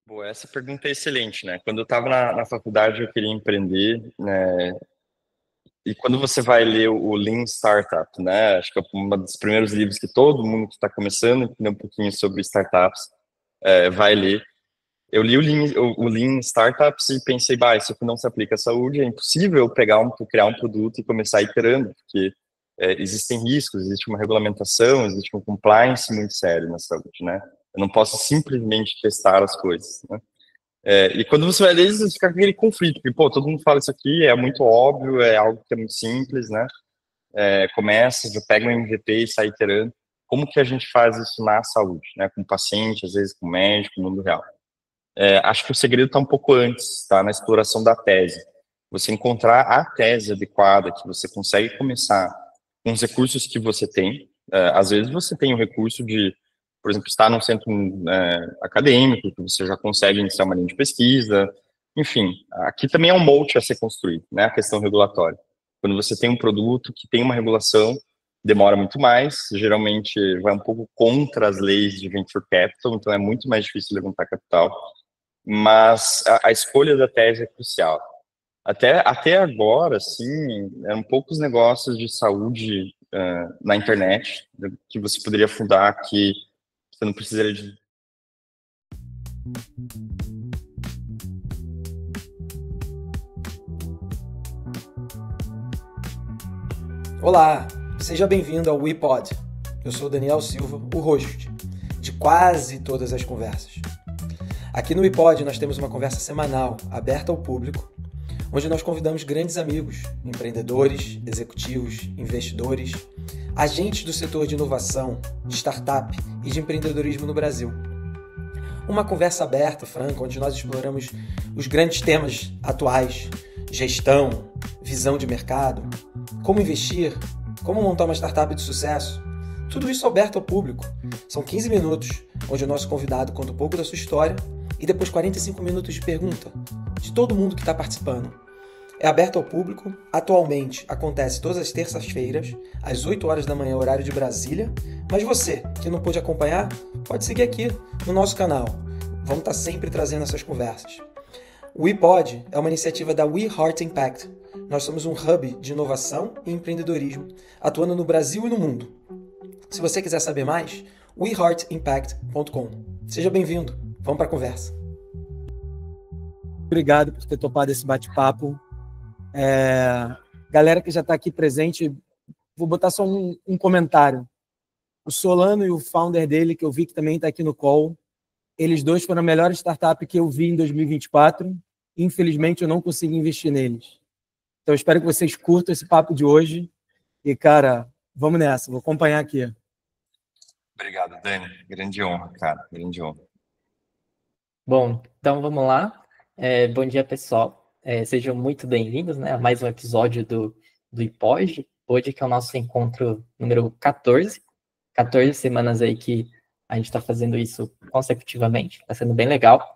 Boa, essa pergunta é excelente, né? Quando eu estava na faculdade, eu queria empreender, né? E quando você vai ler o Lean Startup, né? Acho que é um dos primeiros livros que todo mundo que está começando a entender um pouquinho sobre startups vai ler. Eu li o Lean Startups e pensei, bah, isso aqui não se aplica à saúde, é impossível eu criar um produto e começar iterando, porque existem riscos, existe uma regulamentação, existe um compliance muito sério na saúde, né? Eu não posso simplesmente testar as coisas, né? E quando você vai ler, você fica com aquele conflito, porque, pô, todo mundo fala isso aqui, é muito óbvio, é algo que é muito simples, né? Começa, já pega um MVP e sai iterando. Como que a gente faz isso na saúde, né? Com o paciente, às vezes com o médico, no mundo real. Acho que o segredo está um pouco antes, tá? Na exploração da tese. Você encontrar a tese adequada, que você consegue começar com os recursos que você tem. Às vezes você tem o recurso de, por exemplo, estar num centro acadêmico, que você já consegue iniciar uma linha de pesquisa. Enfim, aqui também é um moat a ser construído, né? A questão regulatória. Quando você tem um produto que tem uma regulação, demora muito mais, geralmente vai um pouco contra as leis de venture capital, então é muito mais difícil levantar capital, mas a escolha da tese é crucial. Até agora, sim, eram poucos negócios de saúde na internet que você poderia fundar que você não precisaria de. Olá, seja bem-vindo ao WePod. Eu sou o Daniel Silva, o host de quase todas as conversas. Aqui no WePod nós temos uma conversa semanal, aberta ao público, onde nós convidamos grandes amigos, empreendedores, executivos, investidores, agentes do setor de inovação, de startup e de empreendedorismo no Brasil. Uma conversa aberta, franca, onde nós exploramos os grandes temas atuais: gestão, visão de mercado, como investir, como montar uma startup de sucesso. Tudo isso aberto ao público. São 15 minutos, onde o nosso convidado conta um pouco da sua história e depois 45 minutos de pergunta de todo mundo que está participando. É aberto ao público. Atualmente acontece todas as terças-feiras, às 8 horas da manhã, horário de Brasília. Mas você, que não pôde acompanhar, pode seguir aqui no nosso canal. Vamos estar sempre trazendo essas conversas. O WePod é uma iniciativa da We Heart Impact. Nós somos um hub de inovação e empreendedorismo, atuando no Brasil e no mundo. Se você quiser saber mais, weheartimpact.com. Seja bem-vindo. Vamos para a conversa. Obrigado por ter topado esse bate-papo. Galera que já está aqui presente, vou botar só um comentário. O Solano e o founder dele, que eu vi que também está aqui no call, eles dois foram a melhor startup que eu vi em 2024. Infelizmente, eu não consigo investir neles. Então, eu espero que vocês curtam esse papo de hoje. E, cara, vamos nessa. Vou acompanhar aqui. Obrigado, Dani. Grande honra, cara. Grande honra. Bom, então vamos lá. Bom dia, pessoal. Sejam muito bem-vindos, né, a mais um episódio do IPOD. Hoje que é o nosso encontro número 14. 14 semanas aí que a gente está fazendo isso consecutivamente. Está sendo bem legal.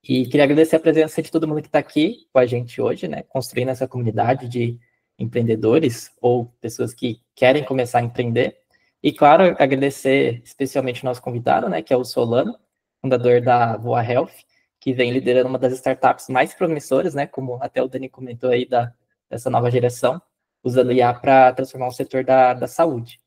E queria agradecer a presença de todo mundo que está aqui com a gente hoje, né, construindo essa comunidade de empreendedores ou pessoas que querem começar a empreender. E, claro, agradecer especialmente o nosso convidado, né, que é o Solano, fundador da Voa Health, que vem liderando uma das startups mais promissoras, né, como até o Dani comentou aí, dessa nova geração, usando IA para transformar o setor da saúde.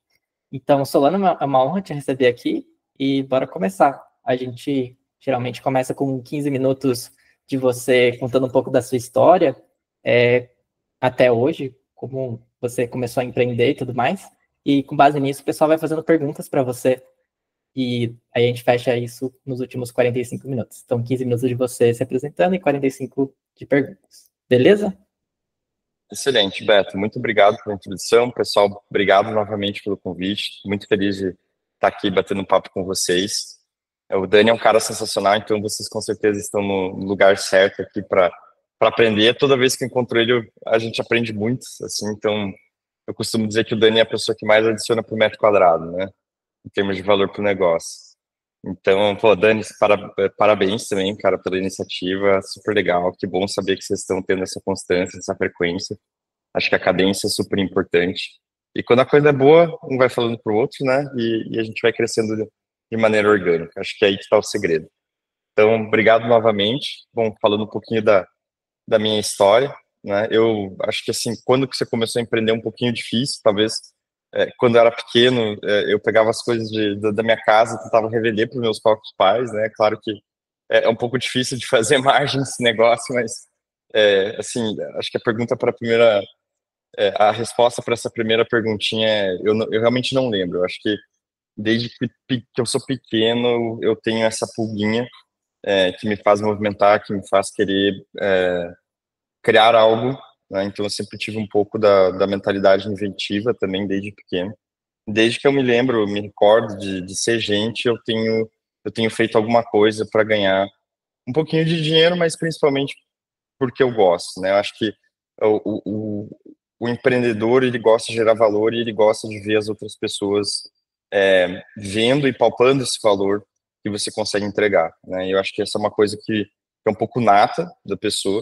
Então, Solano, é uma honra te receber aqui e bora começar. A gente geralmente começa com 15 minutos de você contando um pouco da sua história, até hoje, como você começou a empreender e tudo mais. E com base nisso, o pessoal vai fazendo perguntas para você. E aí a gente fecha isso nos últimos 45 minutos. Então, 15 minutos de você se apresentando e 45 de perguntas. Beleza? Excelente, Beto. Muito obrigado pela introdução. Pessoal, obrigado novamente pelo convite. Muito feliz de estar aqui batendo um papo com vocês. O Dani é um cara sensacional, então vocês com certeza estão no lugar certo aqui para aprender. Toda vez que eu encontro ele, a gente aprende muito, assim. Então, eu costumo dizer que o Dani é a pessoa que mais adiciona por metro quadrado, né? Em termos de valor para o negócio. Então, pô, Dani, parabéns também, cara, pela iniciativa, super legal, que bom saber que vocês estão tendo essa constância, essa frequência. Acho que a cadência é super importante. E quando a coisa é boa, um vai falando pro outro, né? E a gente vai crescendo de maneira orgânica. Acho que é aí que está o segredo. Então, obrigado novamente. Bom, falando um pouquinho da minha história, né? Eu acho que assim, quando que você começou a empreender é um pouquinho difícil, talvez quando eu era pequeno, eu pegava as coisas da minha casa, tentava revender para os meus próprios pais, né? Claro que é um pouco difícil de fazer margem nesse negócio, mas assim, acho que a pergunta para a primeira, a resposta para essa primeira perguntinha eu realmente não lembro. Eu acho que desde que eu sou pequeno, eu tenho essa pulguinha que me faz movimentar, que me faz querer criar algo, né? Então eu sempre tive um pouco da mentalidade inventiva também desde pequeno. Desde que eu me lembro, eu me recordo de ser gente, eu tenho feito alguma coisa para ganhar um pouquinho de dinheiro, mas principalmente porque eu gosto, né? Eu acho que o empreendedor, ele gosta de gerar valor e ele gosta de ver as outras pessoas vendo e palpando esse valor que você consegue entregar, né? E eu acho que essa é uma coisa que é um pouco nata da pessoa.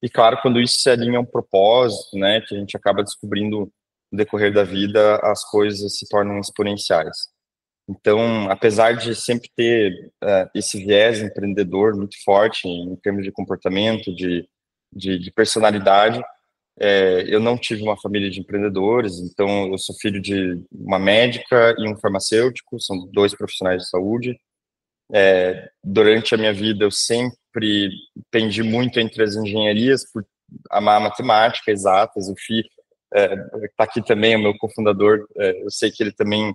E claro, quando isso se alinha a um propósito, né, que a gente acaba descobrindo no decorrer da vida, as coisas se tornam exponenciais. Então, apesar de sempre ter esse viés empreendedor muito forte em termos de comportamento, de personalidade, eu não tive uma família de empreendedores, então eu sou filho de uma médica e um farmacêutico, são dois profissionais de saúde. Durante a minha vida, eu sempre pendi muito entre as engenharias, por amar matemática, exatas. O Fih está aqui também, o meu cofundador, eu sei que ele também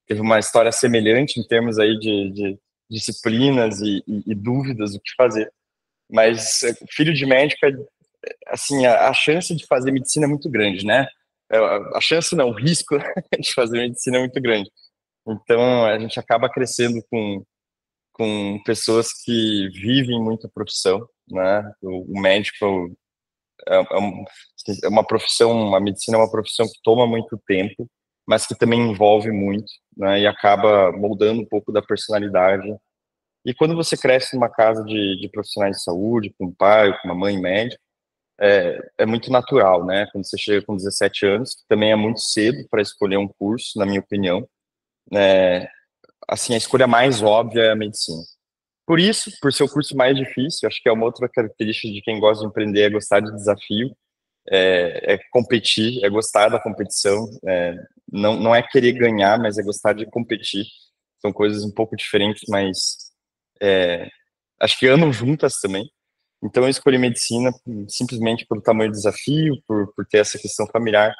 teve uma história semelhante em termos aí de disciplinas e dúvidas do que fazer. Mas filho de médico, assim, a chance de fazer medicina é muito grande, né? A chance não, o risco de fazer medicina é muito grande. Então, a gente acaba crescendo com pessoas que vivem muito a profissão, né? O médico é uma profissão, a medicina é uma profissão que toma muito tempo, mas que também envolve muito, né? E acaba moldando um pouco da personalidade. E quando você cresce numa casa de profissionais de saúde, com um pai, com uma mãe médica, é muito natural, né? Quando você chega com 17 anos, que também é muito cedo para escolher um curso, na minha opinião, assim, a escolha mais óbvia é a medicina. Por isso, por ser o curso mais difícil, acho que é uma outra característica de quem gosta de empreender, é gostar de desafio, competir, é gostar da competição, não é querer ganhar, mas é gostar de competir. São coisas um pouco diferentes, mas acho que andam juntas também. Então eu escolhi medicina simplesmente pelo tamanho do desafio, por ter essa questão familiar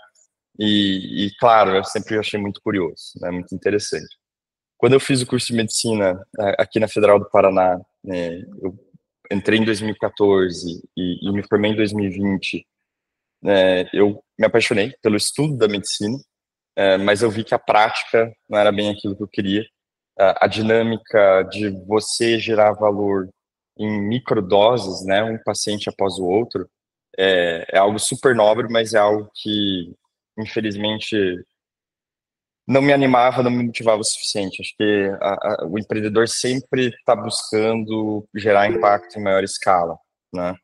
e claro, eu sempre achei muito curioso, né, muito interessante. Quando eu fiz o curso de medicina aqui na Federal do Paraná, né, eu entrei em 2014 e me formei em 2020, eu me apaixonei pelo estudo da medicina, mas eu vi que a prática não era bem aquilo que eu queria. A dinâmica de você gerar valor em microdoses, né, um paciente após o outro, é algo super nobre, mas é algo que, infelizmente, não me animava, não me motivava o suficiente. Acho que o empreendedor sempre está buscando gerar impacto em maior escala, né?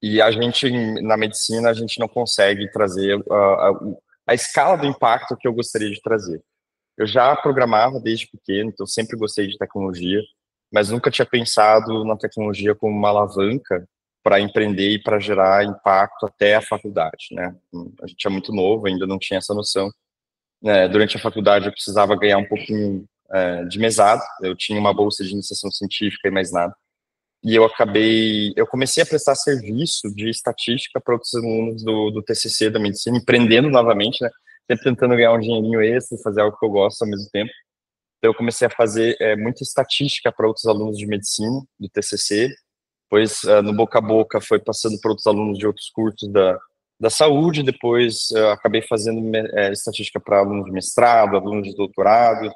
E a gente, na medicina, a gente não consegue trazer a escala do impacto que eu gostaria de trazer. Eu já programava desde pequeno, então sempre gostei de tecnologia, mas nunca tinha pensado na tecnologia como uma alavanca para empreender e para gerar impacto até a faculdade, né? A gente é muito novo, ainda não tinha essa noção. Durante a faculdade eu precisava ganhar um pouquinho de mesada, eu tinha uma bolsa de iniciação científica e mais nada. E eu comecei a prestar serviço de estatística para outros alunos do TCC da medicina, empreendendo novamente, né? Sempre tentando ganhar um dinheirinho extra, fazer algo que eu gosto ao mesmo tempo. Então eu comecei a fazer muita estatística para outros alunos de medicina do TCC, depois no boca a boca foi passando para outros alunos de outros cursos da saúde, depois acabei fazendo estatística para alunos de mestrado, alunos de doutorado,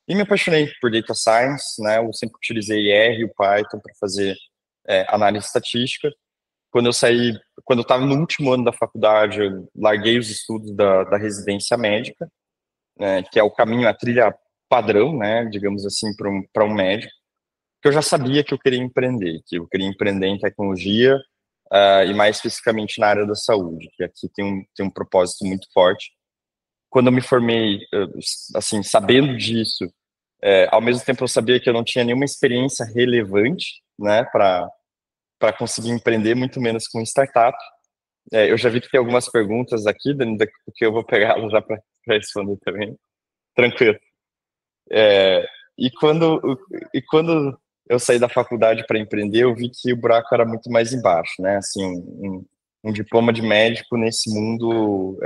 e me apaixonei por data science, né? Eu sempre utilizei R e o Python para fazer análise estatística. Quando eu estava no último ano da faculdade, eu larguei os estudos da residência médica, né, que é o caminho, a trilha padrão, né, digamos assim, para um médico, que eu já sabia que eu queria empreender, que eu queria empreender em tecnologia, e mais especificamente na área da saúde, que aqui tem um propósito muito forte. Quando eu me formei, assim, sabendo disso, Ao mesmo tempo, eu sabia que eu não tinha nenhuma experiência relevante, né, para conseguir empreender, muito menos com startup. Eu já vi que tem algumas perguntas aqui, Dani, que eu vou pegá-las já para responder também. Tranquilo. É, e, quando, quando eu saí da faculdade para empreender, eu vi que o buraco era muito mais embaixo, né? Assim, um diploma de médico nesse mundo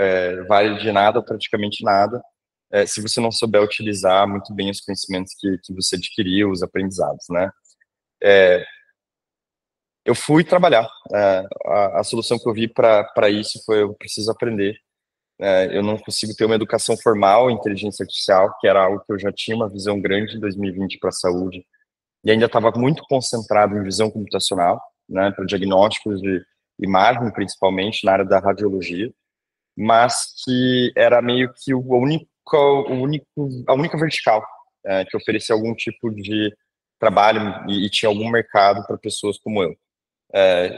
vale de nada, praticamente nada, se você não souber utilizar muito bem os conhecimentos que você adquiriu, os aprendizados, né? Eu fui trabalhar. A solução que eu vi para isso foi: eu preciso aprender. Eu não consigo ter uma educação formal em inteligência artificial, que era algo que eu já tinha uma visão grande em 2020 para a saúde, e ainda estava muito concentrado em visão computacional, né, para diagnósticos de imagem, principalmente na área da radiologia, mas que era meio que a única vertical que oferecia algum tipo de trabalho e tinha algum mercado para pessoas como eu.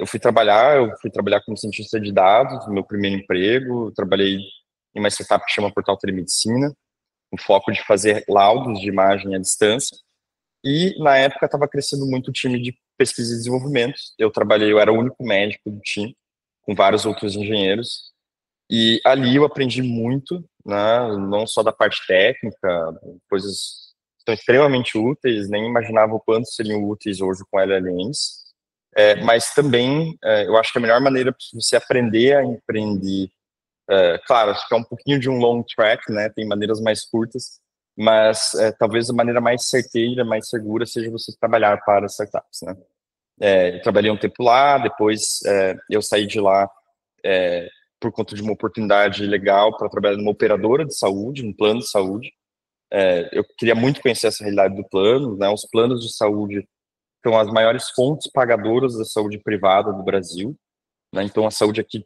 Eu fui trabalhar como cientista de dados, no meu primeiro emprego. Eu trabalhei em uma startup que chama Portal Telemedicina, com foco de fazer laudos de imagem à distância. E, na época, estava crescendo muito o time de pesquisa e desenvolvimento. Eu era o único médico do time, com vários outros engenheiros. E ali eu aprendi muito, né, não só da parte técnica, coisas que são extremamente úteis, nem imaginava o quanto seriam úteis hoje com LLMs. Mas também, eu acho que a melhor maneira para você aprender a empreender, claro, acho que é um pouquinho de um long track, né? Tem maneiras mais curtas, mas talvez a maneira mais certeira, mais segura, seja você trabalhar para startups, né? Eu trabalhei um tempo lá, depois eu saí de lá por conta de uma oportunidade legal para trabalhar numa operadora de saúde, num plano de saúde. Eu queria muito conhecer essa realidade do plano, né? Os planos de saúde são as maiores fontes pagadoras da saúde privada do Brasil, né? Então, a saúde aqui,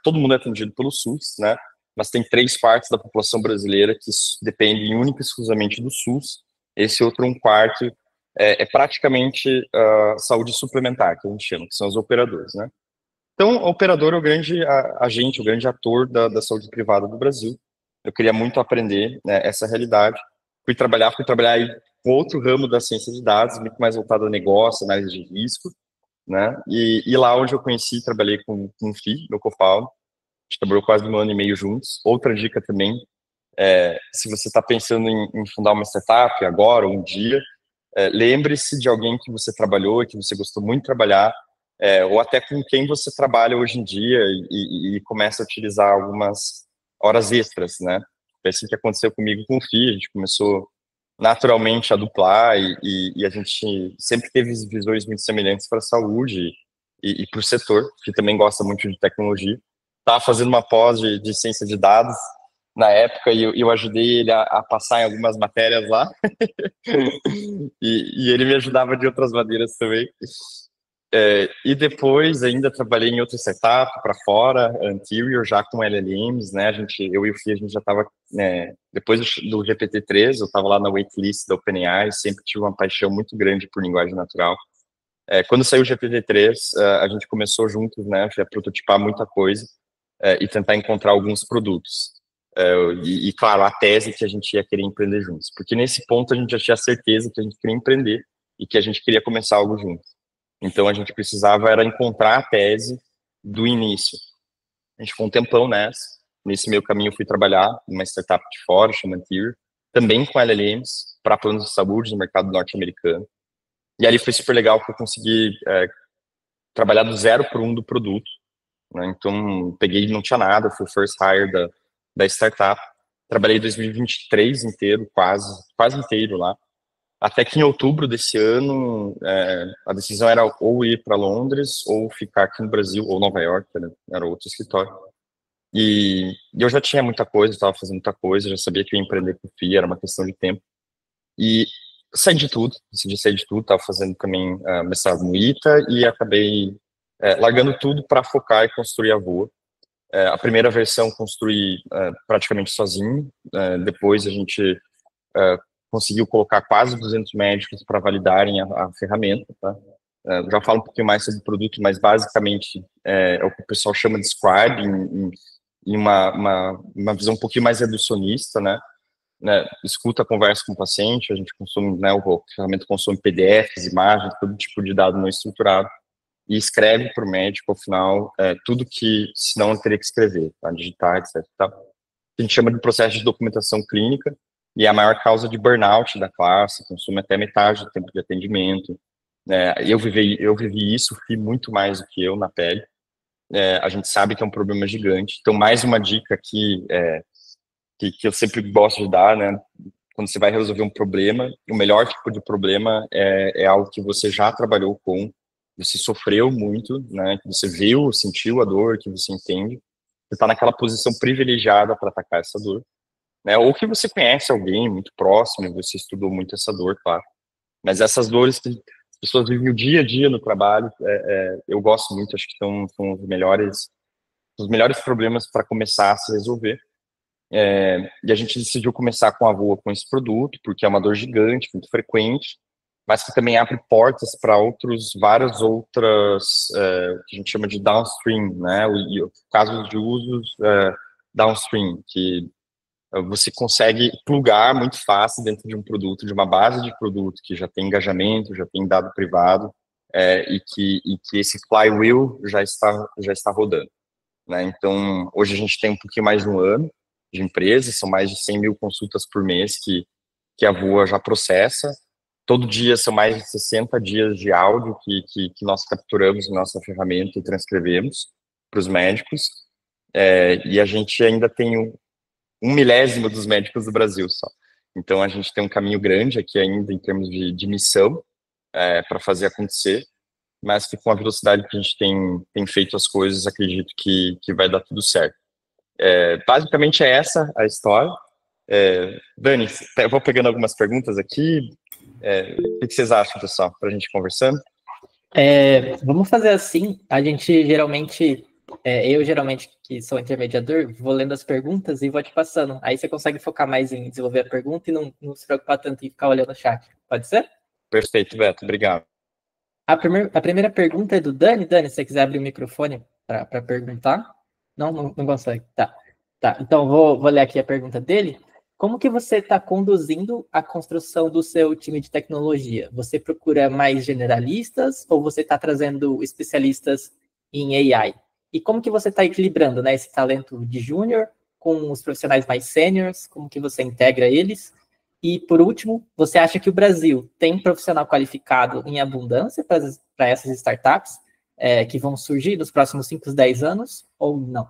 todo mundo é atendido pelo SUS, né? Mas tem 3/4 da população brasileira que dependem única e exclusivamente do SUS. Esse outro 1/4 é praticamente saúde suplementar, que a gente chama, que são os operadores, né? Então, o operador é o grande agente, o grande ator da saúde privada do Brasil. Eu queria muito aprender, né, essa realidade. Fui trabalhar aí com outro ramo da ciência de dados, muito mais voltado a negócio, análise de risco, né? E lá onde eu conheci, trabalhei com o Fih, meu co-founder. A gente trabalhou quase 1 ano e meio juntos. Outra dica também, se você está pensando em fundar uma startup agora, um dia, lembre-se de alguém que você trabalhou e que você gostou muito de trabalhar, ou até com quem você trabalha hoje em dia e começa a utilizar algumas horas extras, né? Foi assim que aconteceu comigo com o Fih. A gente começou naturalmente a duplar e a gente sempre teve visões muito semelhantes para a saúde e para o setor, que também gosta muito de tecnologia. Estava fazendo uma pós de ciência de dados na época e eu ajudei ele a passar em algumas matérias lá e ele me ajudava de outras maneiras também. E depois ainda trabalhei em outra startup para fora, Anterior, já com LLMs, né? Eu e o Fih, a gente já estava, depois do GPT-3, eu estava lá na waitlist da OpenAI, sempre tive uma paixão muito grande por linguagem natural. Quando saiu o GPT-3, a gente começou juntos, né, a prototipar muita coisa e tentar encontrar alguns produtos. Claro, a tese que a gente ia querer empreender juntos, porque nesse ponto a gente já tinha certeza que a gente queria empreender e que a gente queria começar algo juntos. Então, a gente precisava era encontrar a tese do início. A gente ficou um tempão nessa. Nesse meio caminho, eu fui trabalhar numa startup de fora, chama Anterior, também com LLMs, para planos de saúde no mercado norte-americano. E ali foi super legal, porque eu consegui trabalhar do 0 para 1 do produto, né? Então, não tinha nada, fui o first hire da startup. Trabalhei 2023 inteiro, quase inteiro lá. Até que em outubro desse ano, a decisão era ou ir para Londres ou ficar aqui no Brasil, ou Nova York, né? Era outro escritório. E eu já tinha muita coisa, estava fazendo muita coisa, já sabia que eu ia empreender com o Fih, era uma questão de tempo. E decidi sair de tudo, estava fazendo também mestrado no ITA e acabei largando tudo para focar e construir a Voa. A primeira versão construí praticamente sozinho, depois a gente conseguiu colocar quase 200 médicos para validarem a ferramenta, tá? Já falo um pouquinho mais sobre o produto, mas basicamente é o que o pessoal chama de Scribe, em uma visão um pouquinho mais reducionista, né? né, escuta, conversa com o paciente, a gente consome, né, a ferramenta consome PDFs, imagens, todo tipo de dado não estruturado, e escreve para o médico, ao final, tudo que, senão ele teria que escrever, tá? Digitar, etc. Tá? A gente chama de processo de documentação clínica, e é a maior causa de burnout da classe, consome até metade do tempo de atendimento. Eu vivi isso, fui muito mais do que eu na pele. A gente sabe que é um problema gigante. Então, mais uma dica aqui, que eu sempre gosto de dar, né? Quando você vai resolver um problema, o melhor tipo de problema é algo que você já trabalhou com, você sofreu muito, né? Que você viu, sentiu a dor, que você entende. Você está naquela posição privilegiada para atacar essa dor, né? Ou que você conhece alguém muito próximo, você estudou muito essa dor, claro. Mas essas dores que as pessoas vivem o dia a dia no trabalho, eu gosto muito, acho que são os melhores problemas para começar a se resolver. E a gente decidiu começar com a Voa com esse produto, porque é uma dor gigante, muito frequente, mas que também abre portas para várias outras, que a gente chama de downstream, né? Casos de usos downstream, que você consegue plugar muito fácil dentro de um produto, de uma base de produto que já tem engajamento, já tem dado privado, e que esse flywheel já está rodando, né? Então, hoje a gente tem um pouquinho mais de um ano de empresa, são mais de 100 mil consultas por mês que a Voa já processa. Todo dia são mais de 60 dias de áudio que nós capturamos na nossa ferramenta e transcrevemos para os médicos. E a gente ainda tem um milésimo dos médicos do Brasil só. Então, a gente tem um caminho grande aqui ainda em termos de missão para fazer acontecer, mas que com a velocidade que a gente tem feito as coisas, acredito que vai dar tudo certo. Basicamente é essa a história. Dani, eu vou pegando algumas perguntas aqui. O que vocês acham, pessoal, para a gente conversando? Vamos fazer assim, a gente geralmente, eu geralmente, que sou intermediador, vou lendo as perguntas e vou te passando. Aí você consegue focar mais em desenvolver a pergunta e não se preocupar tanto em ficar olhando o chat. Pode ser? Perfeito, Beto, obrigado. A primeira pergunta é do Dani. Dani, se você quiser abrir o microfone para perguntar. Não consegue. Tá. Então, vou ler aqui a pergunta dele. Como que você está conduzindo a construção do seu time de tecnologia? Você procura mais generalistas ou você está trazendo especialistas em AI? E como que você está equilibrando, né, esse talento de júnior com os profissionais mais sêniores? Como que você integra eles? E, por último, você acha que o Brasil tem profissional qualificado em abundância para essas startups que vão surgir nos próximos 5, 10 anos ou não?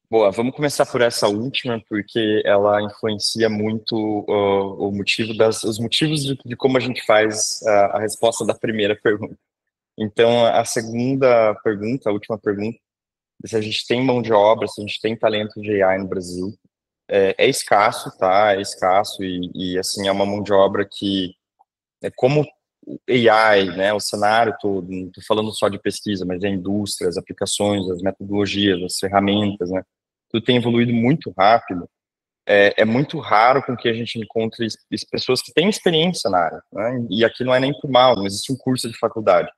Boa, vamos começar por essa última, porque ela influencia muito os motivos de como a gente faz a resposta da primeira pergunta. Então, a segunda pergunta, a última pergunta, se a gente tem mão de obra, se a gente tem talento de AI no Brasil, é escasso, tá? É escasso e assim, é uma mão de obra que, como o AI, né, o cenário todo, não estou falando só de pesquisa, mas a indústria, as aplicações, as metodologias, as ferramentas, né? Tudo tem evoluído muito rápido. É muito raro com que a gente encontre pessoas que têm experiência na área, né? E aqui não é nem por mal, não existe um curso de faculdade.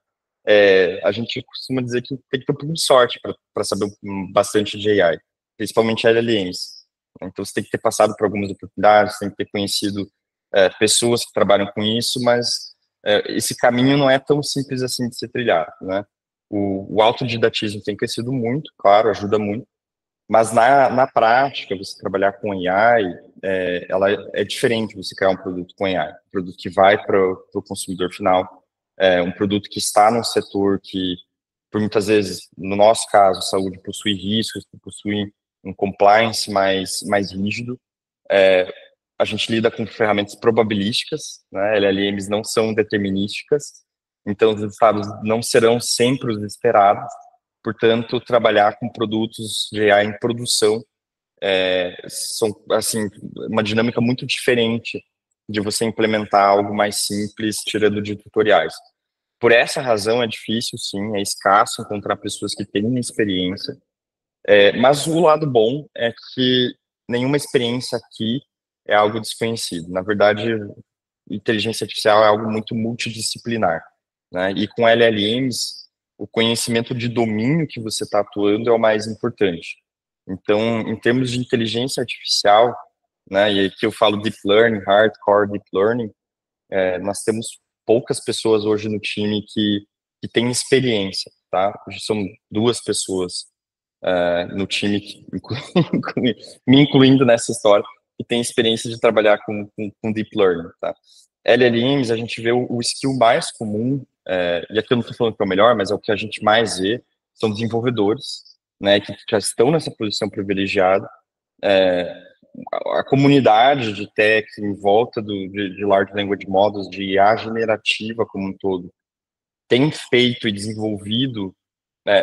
A gente costuma dizer que tem que ter um pouco de sorte para saber bastante de AI, principalmente LLMs. Então, você tem que ter passado por algumas oportunidades, tem que ter conhecido pessoas que trabalham com isso, mas esse caminho não é tão simples assim de ser trilhado, né? O autodidatismo tem crescido muito, claro, ajuda muito, mas na prática, você trabalhar com AI, ela é diferente você criar um produto com AI, um produto que vai para o consumidor final, um produto que está num setor que, por muitas vezes, no nosso caso, saúde possui riscos, possui um compliance mais rígido. A gente lida com ferramentas probabilísticas, né? LLMs não são determinísticas, então os resultados não serão sempre os esperados. Portanto, trabalhar com produtos de AI em produção são, assim, uma dinâmica muito diferente de você implementar algo mais simples, tirando de tutoriais. Por essa razão, é difícil, sim, é escasso encontrar pessoas que tenham experiência, mas o lado bom é que nenhuma experiência aqui é algo desconhecido. Na verdade, inteligência artificial é algo muito multidisciplinar, né? E com LLMs, o conhecimento de domínio que você está atuando é o mais importante. Então, em termos de inteligência artificial, né? E aqui eu falo deep learning, hardcore deep learning. Nós temos poucas pessoas hoje no time que têm experiência, tá? Hoje são 2 pessoas no time, me incluindo nessa história, que tem experiência de trabalhar com deep learning, tá? LLMs, a gente vê o skill mais comum, e aqui eu não estou falando que é o melhor, mas é o que a gente mais vê, são desenvolvedores, né, que já estão nessa posição privilegiada. A comunidade de tech em volta de Large Language Models, de IA generativa como um todo, tem feito e desenvolvido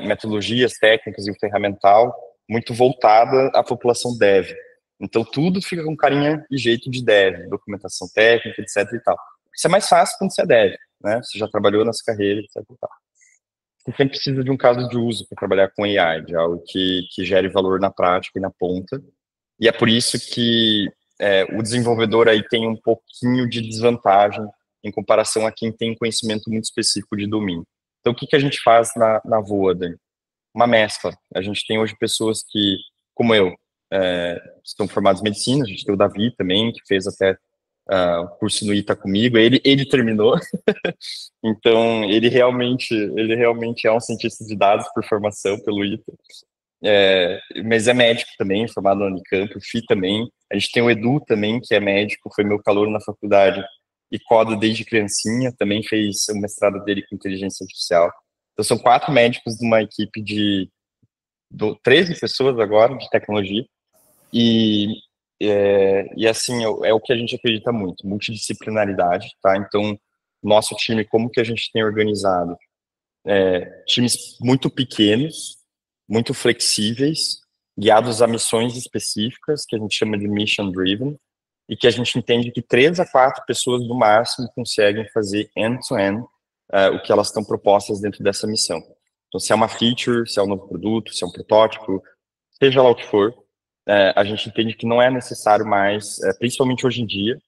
metodologias técnicas e o ferramental muito voltada à população dev. Então, tudo fica com carinha e jeito de dev, documentação técnica, etc e tal. Isso é mais fácil quando você é dev, né? Você já trabalhou nessa carreira, etc e tal. Você sempre precisa de um caso de uso para trabalhar com AI, de algo que gere valor na prática e na ponta. E é por isso que o desenvolvedor aí tem um pouquinho de desvantagem em comparação a quem tem conhecimento muito específico de domínio. Então, o que a gente faz na Voa, Dani? Uma mescla. A gente tem hoje pessoas que, como eu, estão formadas em medicina, a gente tem o Davi também, que fez até o curso no ITA comigo, ele terminou, então ele realmente é um cientista de dados por formação pelo ITA, mas é médico também, formado na Unicamp, o Fi também, a gente tem o Edu também, que é médico, foi meu calouro na faculdade e coda desde criancinha, também fez o mestrado dele com inteligência artificial. Então são 4 médicos de uma equipe de 13 pessoas agora, de tecnologia, e assim, é o que a gente acredita muito, multidisciplinaridade, tá? Então, nosso time, como que a gente tem organizado? Times muito pequenos, muito flexíveis, guiados a missões específicas, que a gente chama de mission driven, e que a gente entende que 3 a 4 pessoas no máximo conseguem fazer end-to-end o que elas estão propostas dentro dessa missão. Então, se é uma feature, se é um novo produto, se é um protótipo, seja lá o que for, a gente entende que não é necessário mais, principalmente hoje em dia,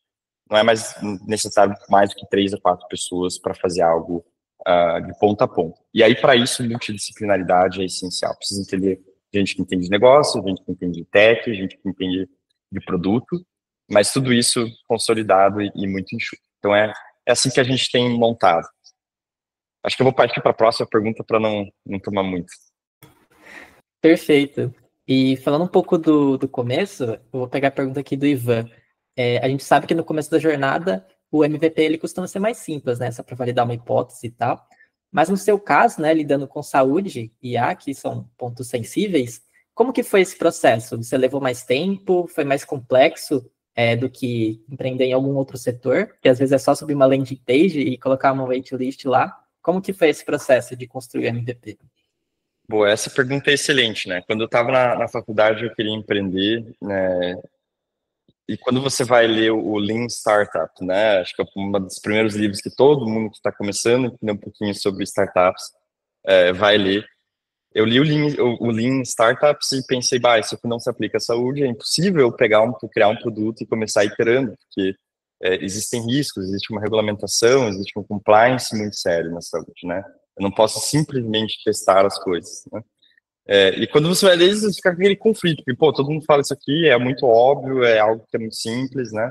não é mais necessário mais do que 3 a 4 pessoas para fazer algo de ponta a ponta. E aí, para isso, multidisciplinaridade é essencial. Precisa entender gente que entende de negócio, gente que entende de tech, gente que entende de produto, mas tudo isso consolidado e muito enxuto. Então, é assim que a gente tem montado. Acho que eu vou partir para a próxima pergunta para não tomar muito. Perfeito. E falando um pouco do começo, eu vou pegar a pergunta aqui do Ivan. A gente sabe que no começo da jornada, o MVP ele costuma ser mais simples, né? Só para validar uma hipótese e tal. Mas no seu caso, né, lidando com saúde e IA, que são pontos sensíveis, como que foi esse processo? Você levou mais tempo? Foi mais complexo do que empreender em algum outro setor? Porque às vezes é só subir uma landing page e colocar uma waitlist lá. Como que foi esse processo de construir o MVP? Boa, essa pergunta é excelente, né? Quando eu estava na faculdade, eu queria empreender, né? E quando você vai ler o Lean Startup, né? Acho que é um dos primeiros livros que todo mundo que está começando a entender um pouquinho sobre startups vai ler. Eu li o Lean Startups e pensei, isso aqui não se aplica à saúde, é impossível eu criar um produto e começar iterando, porque existem riscos, existe uma regulamentação, existe um compliance muito sério na saúde, né? Eu não posso simplesmente testar as coisas, né? E quando você vai ler, você fica com aquele conflito, porque, todo mundo fala isso aqui, é muito óbvio, é algo que é muito simples, né?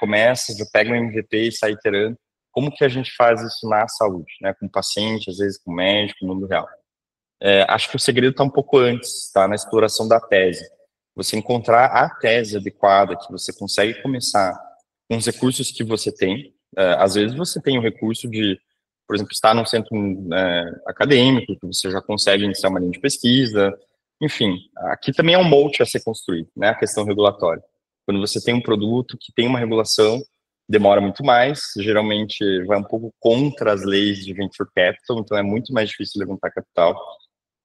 Começa, já pega um MVP e sai iterando. Como que a gente faz isso na saúde, né? Com o paciente, às vezes com o médico, no mundo real. Acho que o segredo está um pouco antes, tá? Na exploração da tese. Você encontrar a tese adequada, que você consegue começar com os recursos que você tem. Às vezes você tem o recurso de, por exemplo, estar num centro acadêmico, que você já consegue iniciar uma linha de pesquisa. Enfim, aqui também é um moat a ser construído, né? A questão regulatória. Quando você tem um produto que tem uma regulação, demora muito mais, geralmente vai um pouco contra as leis de venture capital, então é muito mais difícil levantar capital.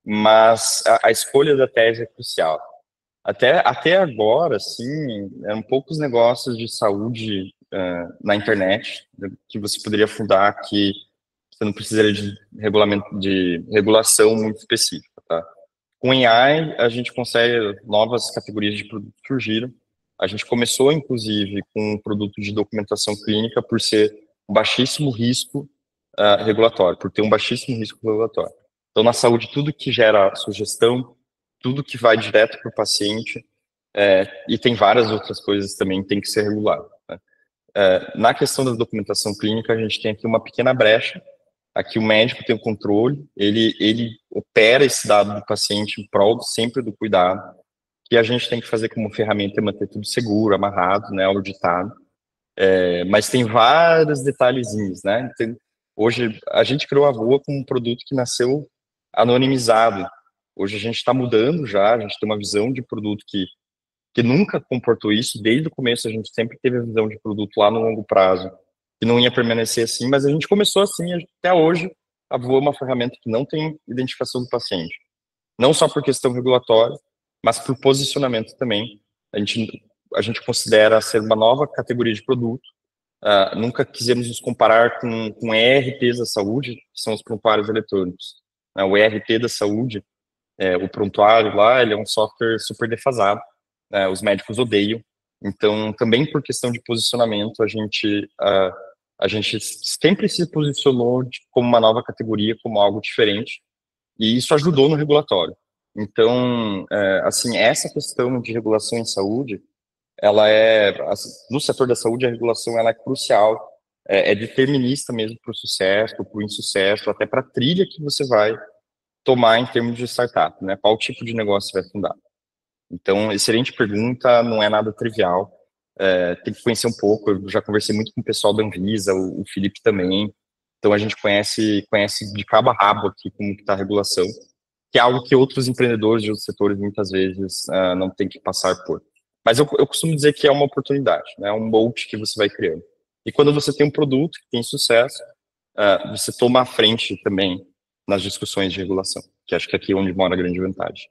Mas a escolha da tese é crucial. Até agora, sim, eram poucos negócios de saúde na internet que você poderia fundar que você não precisaria de regulação muito específica, tá? Com AI, a gente consegue novas categorias de produtos surgiram. A gente começou, inclusive, com um produto de documentação clínica por ser um baixíssimo risco regulatório, por ter um baixíssimo risco regulatório. Então, na saúde, tudo que gera sugestão, tudo que vai direto para o paciente, e tem várias outras coisas também que tem que ser regulado, né? Na questão da documentação clínica, a gente tem aqui uma pequena brecha. Aqui o médico tem o controle, ele opera esse dado do paciente em prol sempre do cuidado, que a gente tem que fazer como ferramenta é manter tudo seguro, amarrado, né, auditado. Mas tem vários detalhezinhos, né? Hoje a gente criou a Voa com um produto que nasceu anonimizado. Hoje a gente está mudando já, a gente tem uma visão de produto que nunca comportou isso. Desde o começo a gente sempre teve a visão de produto lá no longo prazo, que não ia permanecer assim, mas a gente começou assim. Até hoje a Voa é uma ferramenta que não tem identificação do paciente. Não só por questão regulatória, mas por posicionamento também. A gente considera ser uma nova categoria de produto. Nunca quisemos nos comparar com ERPs da saúde, que são os prontuários eletrônicos. O ERP da saúde, o prontuário lá, ele é um software super defasado. Os médicos odeiam. Então, também por questão de posicionamento, a gente sempre se posicionou como uma nova categoria, como algo diferente, e isso ajudou no regulatório. Então, assim, essa questão de regulação em saúde, no setor da saúde, a regulação ela é crucial, é determinista mesmo para o sucesso, para o insucesso, até para a trilha que você vai tomar em termos de startup, né? Qual tipo de negócio você vai fundar. Então, excelente pergunta, não é nada trivial, tem que conhecer um pouco. Eu já conversei muito com o pessoal da Anvisa, o Felipe também, então a gente conhece de cabo a rabo aqui como que está a regulação, que é algo que outros empreendedores de outros setores muitas vezes não tem que passar por. Mas eu costumo dizer que é uma oportunidade, né? Um moat que você vai criando. E quando você tem um produto que tem sucesso, você toma a frente também nas discussões de regulação, que acho que aqui é onde mora a grande vantagem.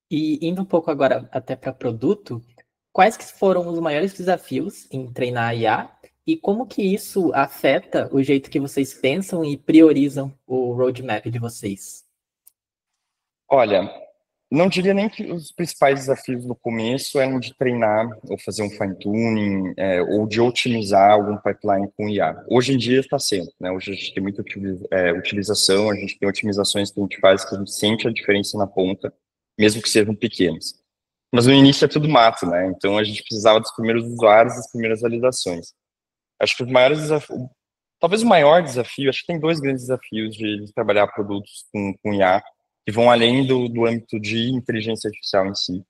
E indo um pouco agora até para produto, quais que foram os maiores desafios em treinar a IA e como que isso afeta o jeito que vocês pensam e priorizam o roadmap de vocês? Olha, não diria nem que os principais desafios no começo eram de treinar ou fazer um fine-tuning, ou de otimizar algum pipeline com IA. Hoje em dia está sendo, né? Hoje a gente tem muita utilização, a gente tem otimizações que a gente faz que a gente sente a diferença na ponta, mesmo que sejam pequenos. Mas no início é tudo mato, né? Então a gente precisava dos primeiros usuários, das primeiras validações. Acho que os maiores desafios, talvez o maior desafio, acho que tem dois grandes desafios de trabalhar produtos com IA, que vão além do âmbito de inteligência artificial em si.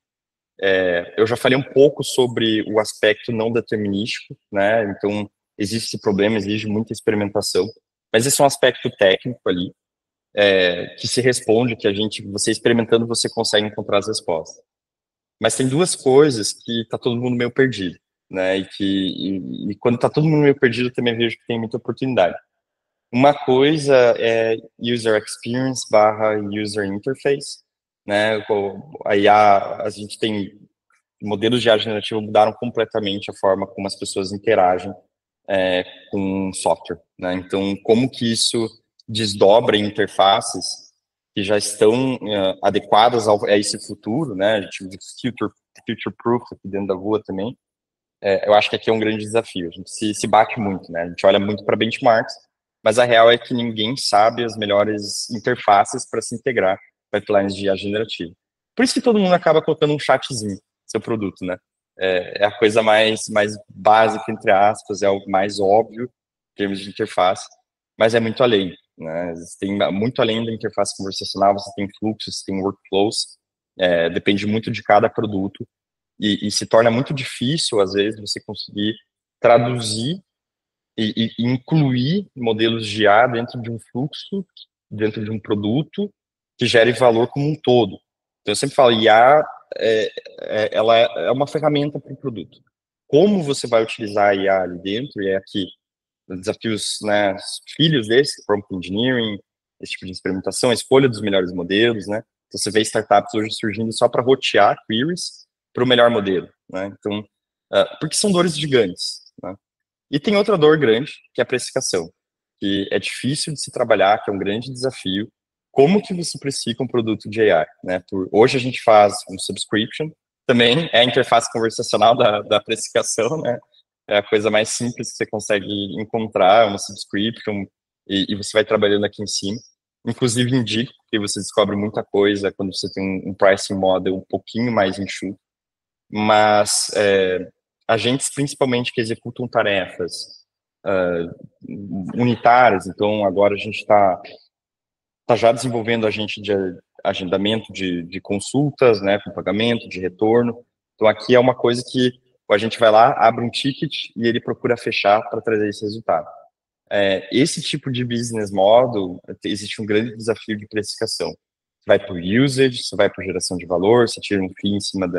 Eu já falei um pouco sobre o aspecto não determinístico, né? Então, existe esse problema, exige muita experimentação, mas esse é um aspecto técnico ali, que se responde, você experimentando, você consegue encontrar as respostas. Mas tem duas coisas que tá todo mundo meio perdido, né? E quando tá todo mundo meio perdido, eu também vejo que tem muita oportunidade. Uma coisa é user experience barra user interface, né? A IA, a gente tem modelos de IA generativa mudaram completamente a forma como as pessoas interagem com software, né? Então, como que isso desdobra em interfaces que já estão adequadas a esse futuro, né? A gente usa future proof aqui dentro da Voa também. Eu acho que aqui é um grande desafio. A gente se bate muito, né? A gente olha muito para benchmarks, mas a real é que ninguém sabe as melhores interfaces para se integrar pipelines de IA generativa. Por isso que todo mundo acaba colocando um chatzinho no seu produto, né? É a coisa mais básica, entre aspas, é o mais óbvio em termos de interface, mas é muito além, né? Tem muito além da interface conversacional, você tem fluxos, você tem workflows, depende muito de cada produto, e se torna muito difícil, às vezes, você conseguir traduzir e incluir modelos de IA dentro de um fluxo, dentro de um produto que gere valor como um todo. Então, eu sempre falo, IA, ela é uma ferramenta para o produto. Como você vai utilizar a IA ali dentro, e aqui, desafios, né, filhos desse, prompt engineering, esse tipo de experimentação, a escolha dos melhores modelos, né? Então, você vê startups hoje surgindo só para rotear queries para o melhor modelo, né? Então, porque são dores gigantes, né? E tem outra dor grande, que é a precificação, que é difícil de se trabalhar, que é um grande desafio. Como que você precifica um produto de AI, né? Hoje a gente faz um subscription, também é a interface conversacional da precificação, né? É a coisa mais simples que você consegue encontrar, uma subscription, e você vai trabalhando aqui em cima. Inclusive indico, porque você descobre muita coisa quando você tem um pricing model um pouquinho mais enxuto, mas agentes principalmente que executam tarefas unitárias, então agora a gente está já desenvolvendo agente de agendamento de consultas, né, com pagamento, de retorno. Então aqui é uma coisa que a gente vai lá, abre um ticket e ele procura fechar para trazer esse resultado. Esse tipo de business model, existe um grande desafio de precificação. Você vai por usage, você vai por geração de valor, você tira um fee em cima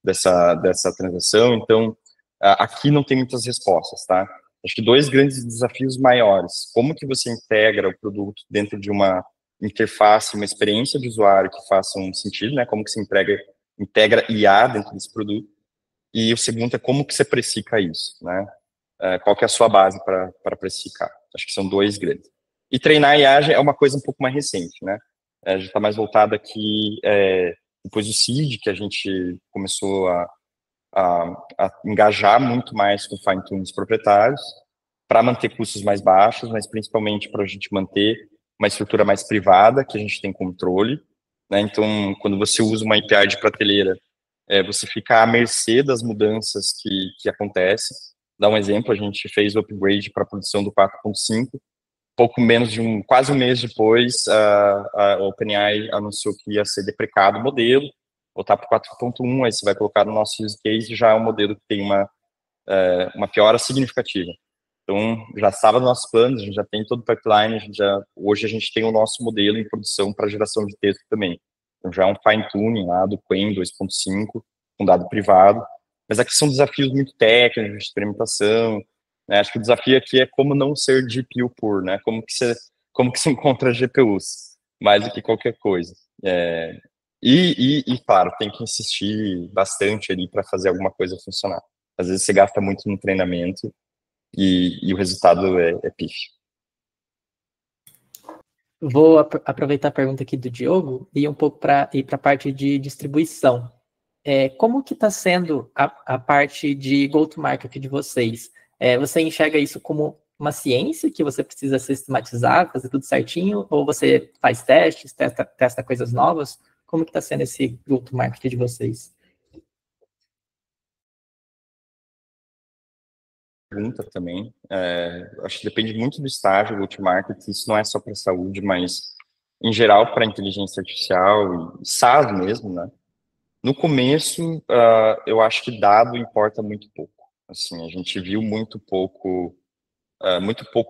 dessa transação. Então, aqui não tem muitas respostas, tá? Acho que 2 grandes desafios maiores. Como que você integra o produto dentro de uma interface, uma experiência de usuário que faça um sentido, né? Como que você integra IA dentro desse produto. E o segundo é como que você precifica isso, né? Qual que é a sua base para precificar? Acho que são 2 grandes. E treinar IA é uma coisa um pouco mais recente, né? A gente está mais voltado aqui, depois do Seed, que a gente começou a engajar muito mais com fine-tunes proprietários, para manter custos mais baixos, mas principalmente para a gente manter uma estrutura mais privada, que a gente tem controle, né? Então, quando você usa uma API de prateleira, você fica à mercê das mudanças que acontecem. Dá um exemplo, a gente fez o upgrade para a produção do 4.5, pouco menos de quase um mês depois, a OpenAI anunciou que ia ser deprecado o modelo, voltar para o 4.1, aí você vai colocar no nosso use case, já é um modelo que tem uma piora significativa. Então, já estava nos nossos planos, a gente já tem todo o pipeline, hoje a gente tem o nosso modelo em produção para geração de texto também. Então, já é um fine-tuning lá do Qwen 2.5, com dado privado. Mas aqui são desafios muito técnicos, de experimentação, né? Acho que o desafio aqui é como não ser GPU puro, né? Como que você encontra GPUs, mais do que qualquer coisa. Claro, tem que insistir bastante ali para fazer alguma coisa funcionar. Às vezes você gasta muito no treinamento e o resultado é pífio. Vou aproveitar a pergunta aqui do Diogo e ir um pouco para a parte de distribuição. Como que está sendo a parte de go-to-market de vocês? Você enxerga isso como uma ciência que você precisa sistematizar, fazer tudo certinho, ou você faz testes, testa coisas novas? Como que está sendo esse go-to-market de vocês? Pergunta também. Acho que depende muito do estágio do go-to-market. Isso não é só para saúde, mas em geral para inteligência artificial e SaaS mesmo, né? No começo, eu acho que dado importa muito pouco. Assim, a gente viu muito pouco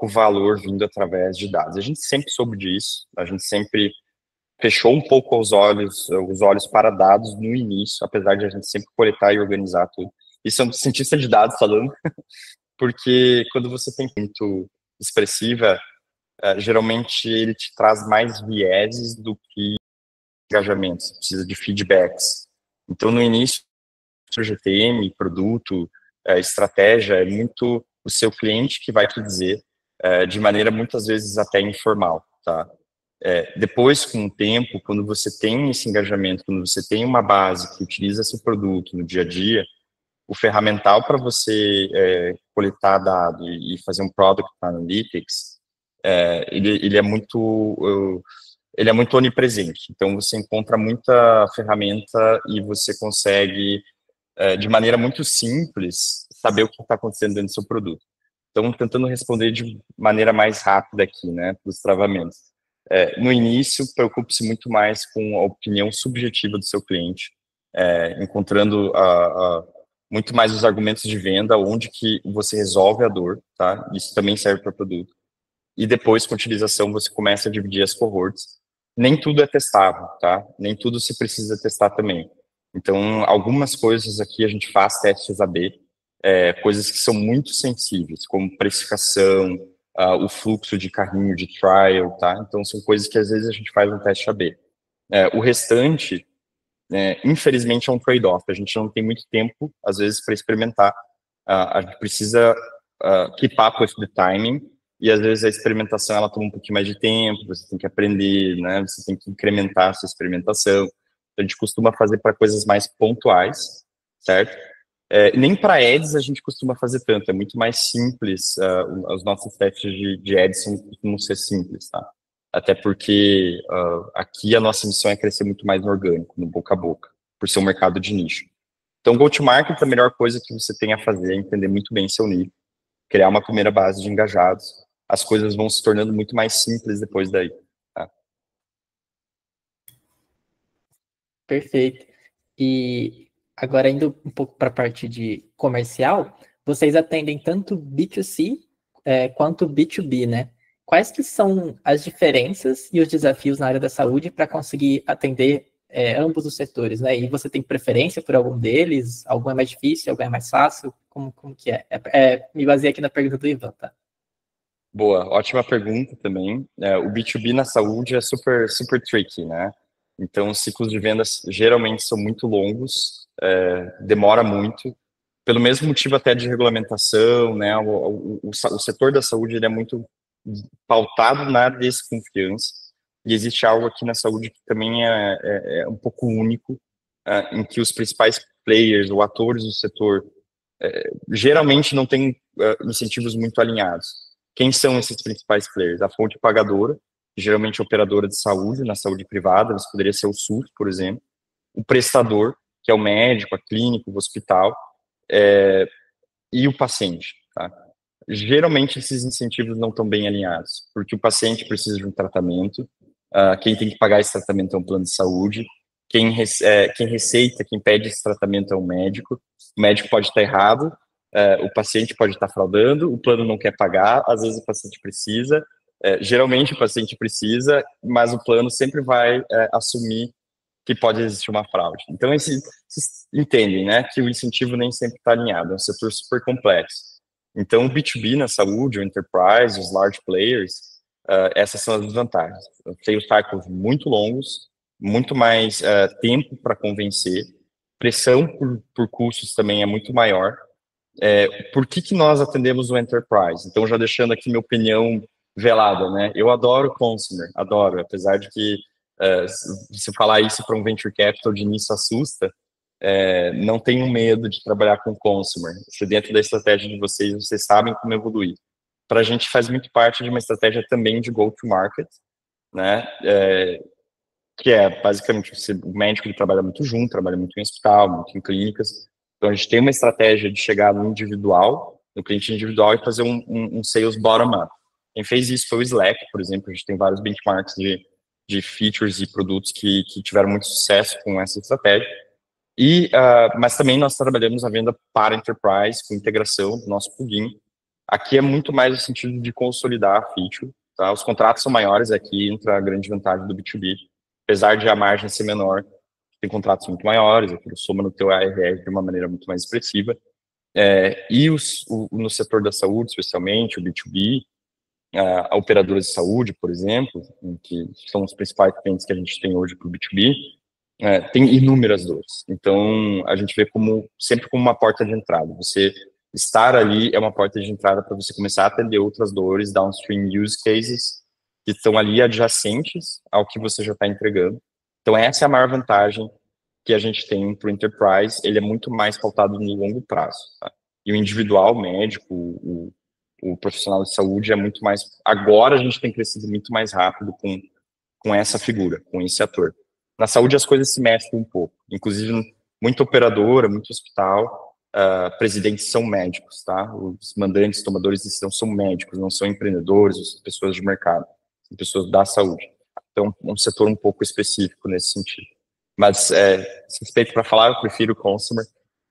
valor vindo através de dados. A gente sempre soube disso. A gente sempre fechou um pouco os olhos para dados no início, apesar de a gente sempre coletar e organizar tudo. Isso é um cientista de dados falando. Porque quando você tem muito expressiva, geralmente ele te traz mais vieses do que engajamentos, você precisa de feedbacks. Então, no início, o GTM, produto, estratégia, é muito o seu cliente que vai te dizer, de maneira muitas vezes até informal, tá? Depois, com o tempo, quando você tem esse engajamento, quando você tem uma base que utiliza seu produto no dia a dia, o ferramental para você coletar dado e fazer um Product Analytics, ele é muito onipresente. Então, você encontra muita ferramenta e você consegue, de maneira muito simples, saber o que está acontecendo dentro do seu produto. Então, tentando responder de maneira mais rápida aqui, né, para os travamentos. No início, preocupe-se muito mais com a opinião subjetiva do seu cliente, encontrando muito mais os argumentos de venda, onde que você resolve a dor, tá? Isso também serve para produto. E depois, com a utilização, você começa a dividir as cohorts. Nem tudo é testável, tá? Nem tudo se precisa testar também. Então, algumas coisas aqui a gente faz testes AB, coisas que são muito sensíveis, como precificação, o fluxo de carrinho de trial, tá? Então, são coisas que às vezes a gente faz um teste AB. O restante, infelizmente, é um trade-off. A gente não tem muito tempo, às vezes, para experimentar. A gente precisa keep up with the timing, e às vezes a experimentação ela toma um pouquinho mais de tempo, você tem que aprender, né? Você tem que incrementar a sua experimentação. Então, a gente costuma fazer para coisas mais pontuais, certo? Nem para ads a gente costuma fazer tanto, é muito mais simples. Os nossos testes de ads costumam ser simples, tá? até porque aqui a nossa missão é crescer muito mais no orgânico, no boca a boca, por ser um mercado de nicho. Então, go-to-market, a melhor coisa que você tem a fazer é entender muito bem seu nicho, criar uma primeira base de engajados. As coisas vão se tornando muito mais simples depois daí. Tá? Perfeito. E agora, indo um pouco para a parte de comercial, vocês atendem tanto B2C quanto B2B, né? Quais que são as diferenças e os desafios na área da saúde para conseguir atender ambos os setores, né? E você tem preferência por algum deles? Algum é mais difícil, algum é mais fácil? Como que é? Me baseei aqui na pergunta do Ivan, tá? Boa, ótima pergunta também. O B2B na saúde é super, super tricky, né? Então, os ciclos de vendas geralmente são muito longos, demora muito, pelo mesmo motivo até de regulamentação, né? O setor da saúde ele é muito pautado na desconfiança, e existe algo aqui na saúde que também é um pouco único, em que os principais players ou atores do setor geralmente não têm incentivos muito alinhados. Quem são esses principais players? A fonte pagadora, geralmente operadora de saúde, na saúde privada, isso poderia ser o SUS, por exemplo. O prestador, que é o médico, a clínica, o hospital, e o paciente. Tá? Geralmente, esses incentivos não estão bem alinhados, porque o paciente precisa de um tratamento, quem tem que pagar esse tratamento é um plano de saúde, quem receita, quem pede esse tratamento é um médico, o médico pode estar errado, o paciente pode estar fraudando, o plano não quer pagar, às vezes o paciente precisa, geralmente o paciente precisa, mas o plano sempre vai assumir que pode existir uma fraude. Então, vocês entendem, né, que o incentivo nem sempre está alinhado, é um setor super complexo. Então, o B2B na saúde, o enterprise, os large players, essas são as desvantagens. Sales cycles muito longos, muito mais tempo para convencer, pressão por custos também é muito maior. Por que nós atendemos o enterprise? Então, já deixando aqui minha opinião velada, né? Eu adoro consumer, adoro, apesar de que se falar isso para um venture capital de início assusta, não tenham medo de trabalhar com consumer. Se dentro da estratégia de vocês sabem como evoluir. Para a gente faz muito parte de uma estratégia também de go-to-market, né? Que é basicamente o médico ele trabalha muito junto, trabalha muito em hospital, muito em clínicas. Então a gente tem uma estratégia de chegar no individual, no cliente individual e fazer um sales bottom-up. Quem fez isso foi o Slack, por exemplo. A gente tem vários benchmarks de features e produtos que tiveram muito sucesso com essa estratégia. Mas também nós trabalhamos a venda para enterprise, com integração do nosso plugin. Aqui é muito mais no sentido de consolidar a feature. Tá? Os contratos são maiores, aqui entra a grande vantagem do B2B. Apesar de a margem ser menor, tem contratos muito maiores, aquilo soma no teu ARR de uma maneira muito mais expressiva. No setor da saúde, especialmente, o B2B, a operadora de saúde, por exemplo, que são os principais clientes que a gente tem hoje para o B2B, tem inúmeras dores. Então, a gente vê sempre como uma porta de entrada. Você estar ali é uma porta de entrada para você começar a atender outras dores, downstream use cases, que estão ali adjacentes ao que você já está entregando. Então, essa é a maior vantagem que a gente tem para o enterprise. Ele é muito mais pautado no longo prazo. Tá? E o individual, o médico, o profissional de saúde é muito mais... Agora a gente tem crescido muito mais rápido com essa figura, com esse ator. Na saúde as coisas se mexem um pouco. Inclusive, muita operadora, muito hospital, presidentes são médicos, tá? Os mandantes, tomadores de decisão são médicos, não são empreendedores, são pessoas de mercado, são pessoas da saúde. Então, um setor um pouco específico nesse sentido. Mas, suspeito para falar, eu prefiro consumer.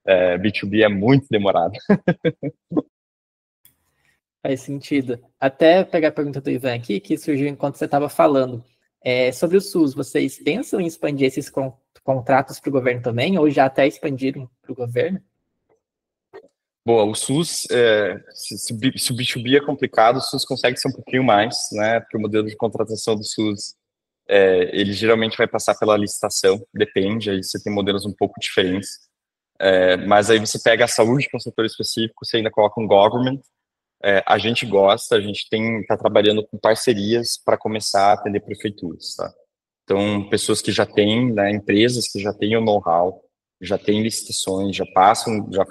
B2B é muito demorado. Faz sentido. Até pegar a pergunta do Ivan aqui, que surgiu enquanto você estava falando. Sobre o SUS, vocês pensam em expandir esses contratos para o governo também, ou já até expandiram para o governo? Boa, o SUS, se o B2B é complicado, o SUS consegue ser um pouquinho mais, né? Porque o modelo de contratação do SUS, ele geralmente vai passar pela licitação, depende, aí você tem modelos um pouco diferentes. Mas aí você pega a saúde, que é um setor específico, você ainda coloca um government. A gente gosta, a gente está trabalhando com parcerias para começar a atender prefeituras, tá? Então, pessoas que já têm, né, empresas que já têm o know-how, já têm licitações, já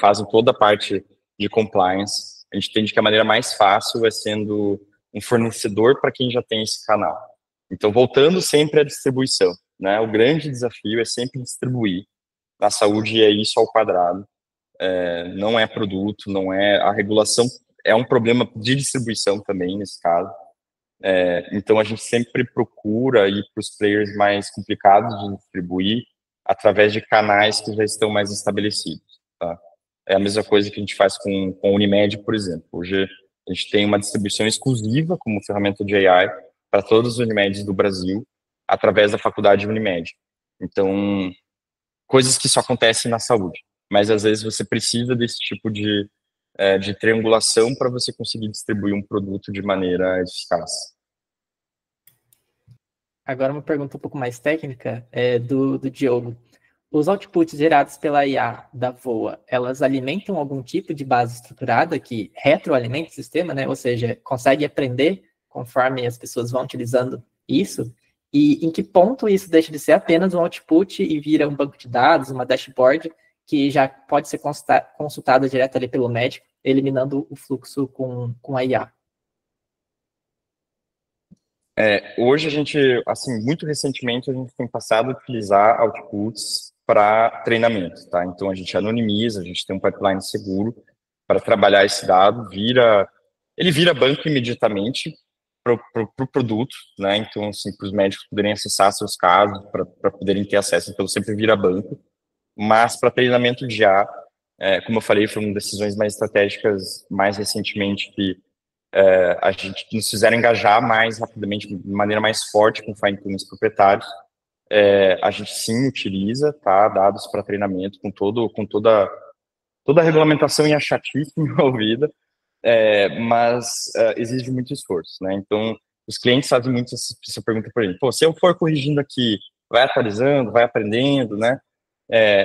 fazem toda a parte de compliance. A gente entende que a maneira mais fácil é sendo um fornecedor para quem já tem esse canal. Então, voltando sempre à distribuição, né? O grande desafio é sempre distribuir. Na saúde é isso ao quadrado. Não é produto, não é... A regulação é um problema de distribuição também, nesse caso. Então, a gente sempre procura ir para os players mais complicados de distribuir através de canais que já estão mais estabelecidos, tá? É a mesma coisa que a gente faz com a Unimed, por exemplo. Hoje, a gente tem uma distribuição exclusiva como ferramenta de AI para todas as Unimedes do Brasil, através da faculdade Unimed. Então, coisas que só acontecem na saúde, mas às vezes você precisa desse tipo de triangulação para você conseguir distribuir um produto de maneira eficaz. Agora uma pergunta um pouco mais técnica do Diogo. Os outputs gerados pela IA da VOA, elas alimentam algum tipo de base estruturada que retroalimenta o sistema, né? Ou seja, consegue aprender conforme as pessoas vão utilizando isso? E em que ponto isso deixa de ser apenas um output e vira um banco de dados, uma dashboard, que já pode ser consultada direto ali pelo médico, eliminando o fluxo com a IA? Hoje a gente, assim, muito recentemente a gente tem passado a utilizar outputs para treinamento, tá? Então a gente anonimiza, a gente tem um pipeline seguro para trabalhar esse dado, ele vira banco imediatamente para o produto, né? Então, assim, para os médicos poderem acessar seus casos, para poderem ter acesso, então sempre vira banco. Mas para treinamento de IA, como eu falei, foram decisões mais estratégicas mais recentemente que a gente nos fizeram engajar mais rapidamente, de maneira mais forte com fine-tunings proprietários. A gente sim utiliza, tá, dados para treinamento com toda a regulamentação e a chatice envolvida, mas exige muito esforço, né? Então, os clientes fazem muito essa pergunta para gente. Pô, se eu for corrigindo aqui, vai atualizando, vai aprendendo, né?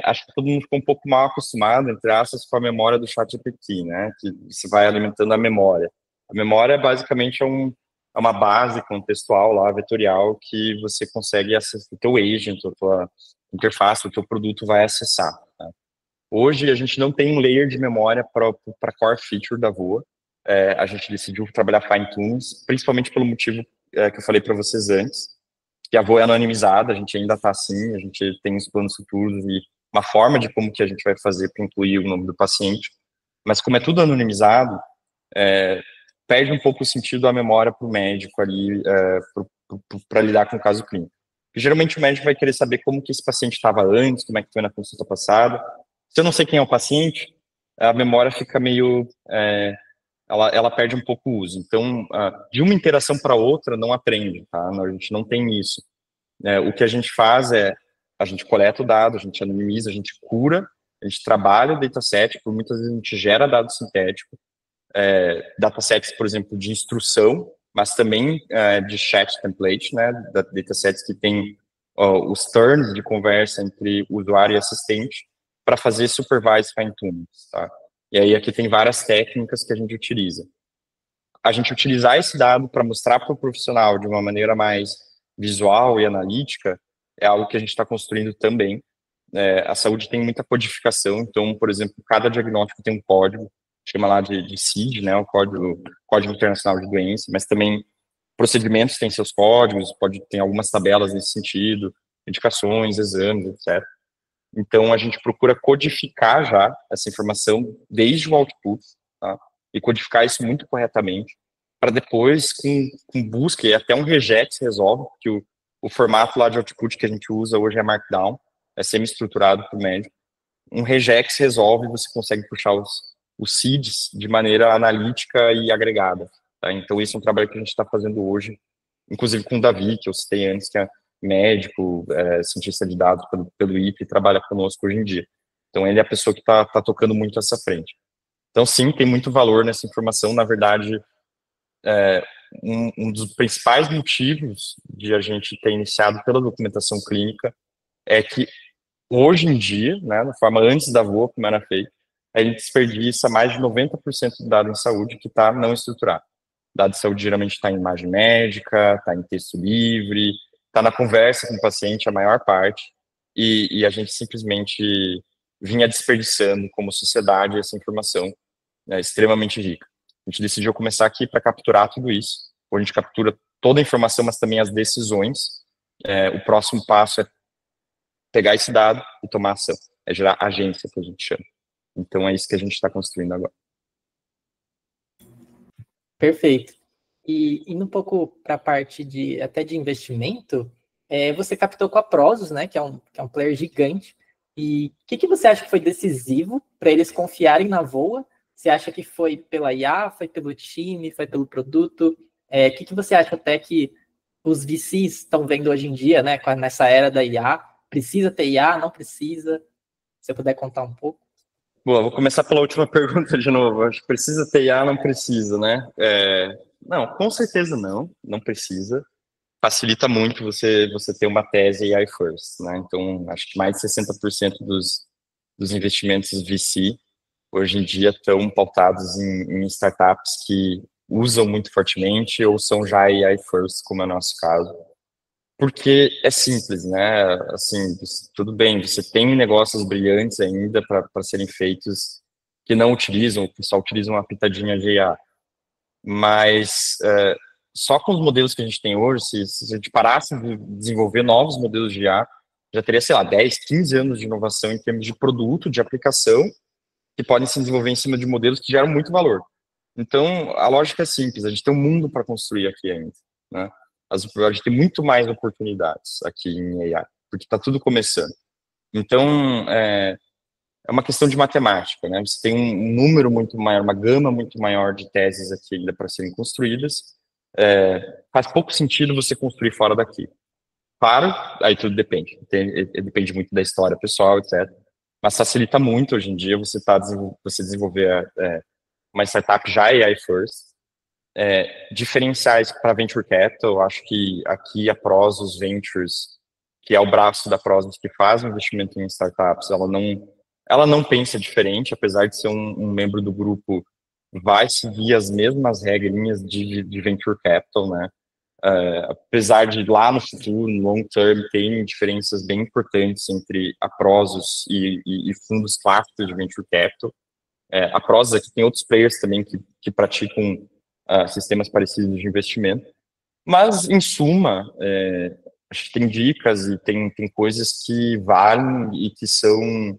Acho que todo mundo ficou um pouco mal acostumado, entre aspas, com a memória do ChatGPT, né? Que você vai alimentando a memória. A memória, basicamente, é uma base contextual lá, vetorial, que você consegue acessar, o teu agent, a tua interface, o teu produto vai acessar, tá? Hoje, a gente não tem um layer de memória para core feature da VOA. A gente decidiu trabalhar fine-tunes, principalmente pelo motivo que eu falei para vocês antes, que a VOA é anonimizada, a gente ainda está assim, a gente tem os planos futuros e uma forma de como que a gente vai fazer para incluir o nome do paciente, mas como é tudo anonimizado, perde um pouco o sentido da memória para o médico ali, para lidar com o caso clínico. Porque, geralmente o médico vai querer saber como que esse paciente estava antes, como é que foi na consulta passada. Se eu não sei quem é o paciente, a memória fica meio... ela perde um pouco o uso. Então, de uma interação para outra, não aprende, tá? A gente não tem isso. O que a gente faz a gente coleta o dado, a gente anonimiza, a gente cura, a gente trabalha o dataset, por muitas vezes a gente gera dado sintético, datasets, por exemplo, de instrução, mas também de chat template, né, datasets que tem os turns de conversa entre usuário e assistente para fazer supervised fine-tuning, tá? E aí aqui tem várias técnicas que a gente utiliza. A gente utilizar esse dado para mostrar para o profissional de uma maneira mais visual e analítica é algo que a gente está construindo também. A saúde tem muita codificação, então, por exemplo, cada diagnóstico tem um código, chama lá de CID, né, o Código Internacional de Doença, mas também procedimentos têm seus códigos, tem algumas tabelas nesse sentido, indicações, exames, etc. Então, a gente procura codificar já essa informação desde o output, tá? E codificar isso muito corretamente, para depois, com busca, e até um regex resolve, porque o formato lá de output que a gente usa hoje é Markdown, é semi-estruturado para o médico. Um regex resolve, você consegue puxar os seeds de maneira analítica e agregada, tá? Então, esse é um trabalho que a gente está fazendo hoje, inclusive com o Davi, que eu citei antes, que é médico, cientista de dados pelo IPE, e trabalha conosco hoje em dia. Então, ele é a pessoa que está tocando muito essa frente. Então, sim, tem muito valor nessa informação. Na verdade, um dos principais motivos de a gente ter iniciado pela documentação clínica é que, hoje em dia, né, na forma antes da VOA, como era feito, a gente desperdiça mais de 90% do dado em saúde que está não estruturado. O dado de saúde geralmente está em imagem médica, está em texto livre, está na conversa com o paciente a maior parte, e a gente simplesmente vinha desperdiçando como sociedade essa informação extremamente rica. A gente decidiu começar aqui para capturar tudo isso. A gente captura toda a informação, mas também as decisões. O próximo passo é pegar esse dado e tomar ação. É gerar agência, que a gente chama. Então, é isso que a gente está construindo agora. Perfeito. E indo um pouco para a parte até de investimento, você captou com a Prosus, né, que é um player gigante. E o que você acha que foi decisivo para eles confiarem na Voa? Você acha que foi pela IA, foi pelo time, foi pelo produto? O que você acha até que os VCs estão vendo hoje em dia, né, nessa era da IA? Precisa ter IA, não precisa? Se você puder contar um pouco. Boa, vou começar pela última pergunta de novo. Acho que precisa ter IA, não precisa, né? Não, com certeza não precisa. Facilita muito você ter uma tese AI first, né? Então, acho que mais de 60% dos investimentos VC hoje em dia estão pautados em startups que usam muito fortemente ou são já AI first, como é o nosso caso. Porque é simples, né? Assim, tudo bem, você tem negócios brilhantes ainda para serem feitos que não utilizam, que só utilizam uma pitadinha de IA. Mas só com os modelos que a gente tem hoje, se a gente parasse de desenvolver novos modelos de IA, já teria, sei lá, 10, 15 anos de inovação em termos de produto, de aplicação, que podem se desenvolver em cima de modelos que geram muito valor. Então, a lógica é simples, a gente tem um mundo para construir aqui ainda, né? A gente tem muito mais oportunidades aqui em AI, porque está tudo começando. Então, é uma questão de matemática, né? Você tem um número muito maior, uma gama muito maior de teses aqui ainda para serem construídas. Faz pouco sentido você construir fora daqui. Claro, aí tudo depende. Depende muito da história pessoal, etc. Mas facilita muito hoje em dia você desenvolver uma startup já AI first. Diferenciais para Venture Capital, acho que aqui a Prosus Ventures, que é o braço da Prosus que faz o investimento em startups, ela não pensa diferente, apesar de ser um membro do grupo, vai seguir as mesmas regrinhas de Venture Capital, né? Apesar de lá no futuro, no long term, tem diferenças bem importantes entre a Prosus e fundos clássicos de Venture Capital. A Prosus aqui tem outros players também que praticam sistemas parecidos de investimento. Mas, em suma, acho que tem dicas e tem coisas que valem e que são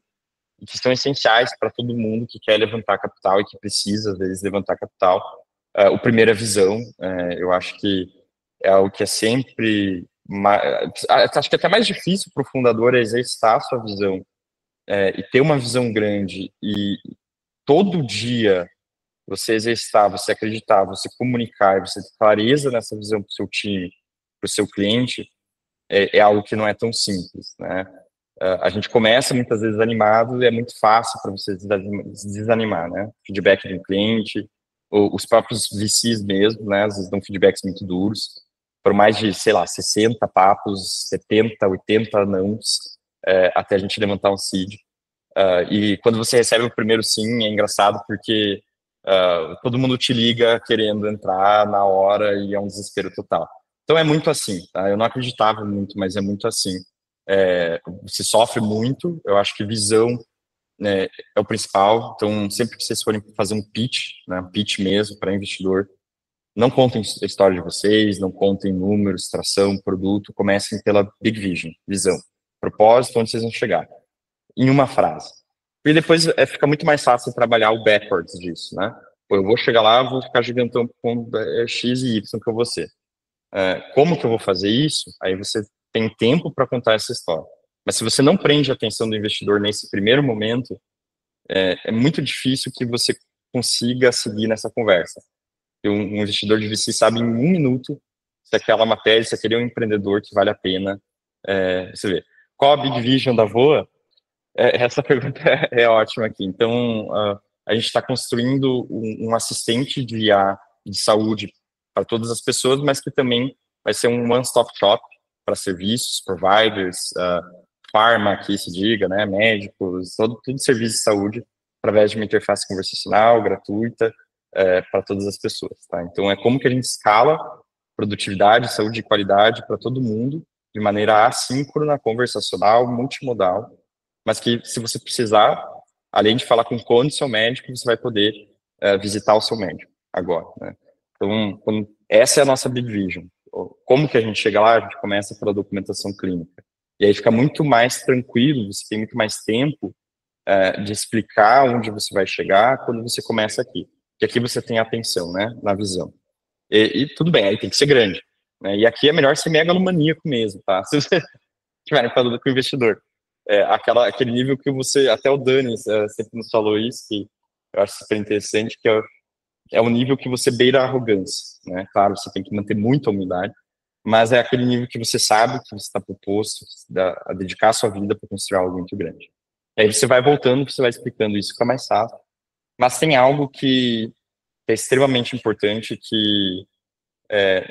essenciais para todo mundo que quer levantar capital e que precisa, às vezes, levantar capital. O primeiro é visão. Eu acho que é algo que é sempre... acho que é até mais difícil para o fundador exercitar a sua visão e ter uma visão grande e todo dia você exercitar, você acreditar, você comunicar, você ter clareza nessa visão para o seu time, para o seu cliente, é algo que não é tão simples, né? A gente começa muitas vezes animado e é muito fácil para você desanimar, né? Feedback de um cliente, ou os próprios VCs mesmo, né? Às vezes dão feedbacks muito duros, por mais de, sei lá, 60 papos, 70, 80 nãos, até a gente levantar um seed. E quando você recebe o primeiro sim, é engraçado porque todo mundo te liga querendo entrar na hora e é um desespero total. Então é muito assim, tá? Eu não acreditava muito, mas é muito assim. Você sofre muito, eu acho que visão, né, é o principal. Então, sempre que vocês forem fazer um pitch, né, um pitch mesmo para investidor, não contem a história de vocês, não contem números, tração, produto, comecem pela big vision, visão, propósito, onde vocês vão chegar, em uma frase. E depois fica muito mais fácil trabalhar o backwards disso, né? Pô, eu vou chegar lá, vou ficar gigantão com X e Y que eu vou ser. Como que eu vou fazer isso? Aí você tem tempo para contar essa história. Mas se você não prende a atenção do investidor nesse primeiro momento, é muito difícil que você consiga seguir nessa conversa. Um investidor de VC sabe em 1 minuto se aquela matéria, se aquele é um empreendedor que vale a pena. Você vê. Qual a big vision da Voa? Essa pergunta é ótima aqui. Então, a gente está construindo um assistente de IA de saúde para todas as pessoas, mas que também vai ser um one-stop shop para serviços, providers, pharma, que se diga, né, médicos, todo serviço de saúde, através de uma interface conversacional, gratuita, para todas as pessoas. Tá? Então, é como que a gente escala produtividade, saúde e qualidade para todo mundo, de maneira assíncrona, conversacional, multimodal, mas que, se você precisar, além de falar com o seu médico, você vai poder visitar o seu médico agora, né? Então, essa é a nossa big vision. como que a gente chega lá? A gente começa pela documentação clínica. E aí fica muito mais tranquilo, você tem muito mais tempo de explicar onde você vai chegar quando você começa aqui. Porque aqui você tem atenção, né, na visão. E tudo bem, aí tem que ser grande. Né? E aqui é melhor ser megalomaníaco mesmo, tá? Se você estiver falando com o investidor. Aquele nível que você, até o Dani sempre nos falou isso, que eu acho super interessante, que é o nível que você beira a arrogância, né? Claro, você tem que manter muita humildade, mas é aquele nível que você sabe que você está proposto a dedicar a sua vida para construir algo muito grande. E aí você vai voltando, você vai explicando isso, fica mais fácil. Mas tem algo que é extremamente importante, que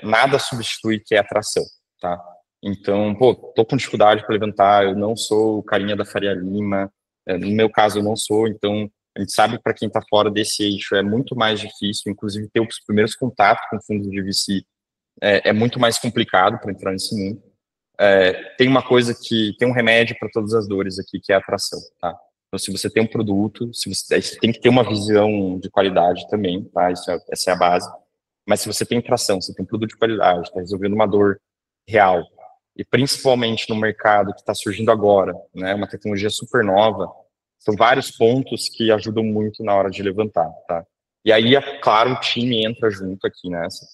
nada substitui, que é atração, tá? Então, tô com dificuldade para levantar, eu não sou o carinha da Faria Lima, no meu caso eu não sou, então a gente sabe que para quem está fora desse eixo é muito mais difícil, inclusive ter os primeiros contatos com fundos de VC é muito mais complicado para entrar nesse mundo. Tem uma coisa que tem um remédio para todas as dores aqui, que é a atração, tá? Então, se você tem um produto, você tem que ter uma visão de qualidade também, tá? Essa é a base. Mas se você tem tração, você tem um produto de qualidade, está resolvendo uma dor real, e principalmente no mercado que está surgindo agora, né? Uma tecnologia super nova, são vários pontos que ajudam muito na hora de levantar, tá? E aí, é claro, o time entra junto aqui nessa.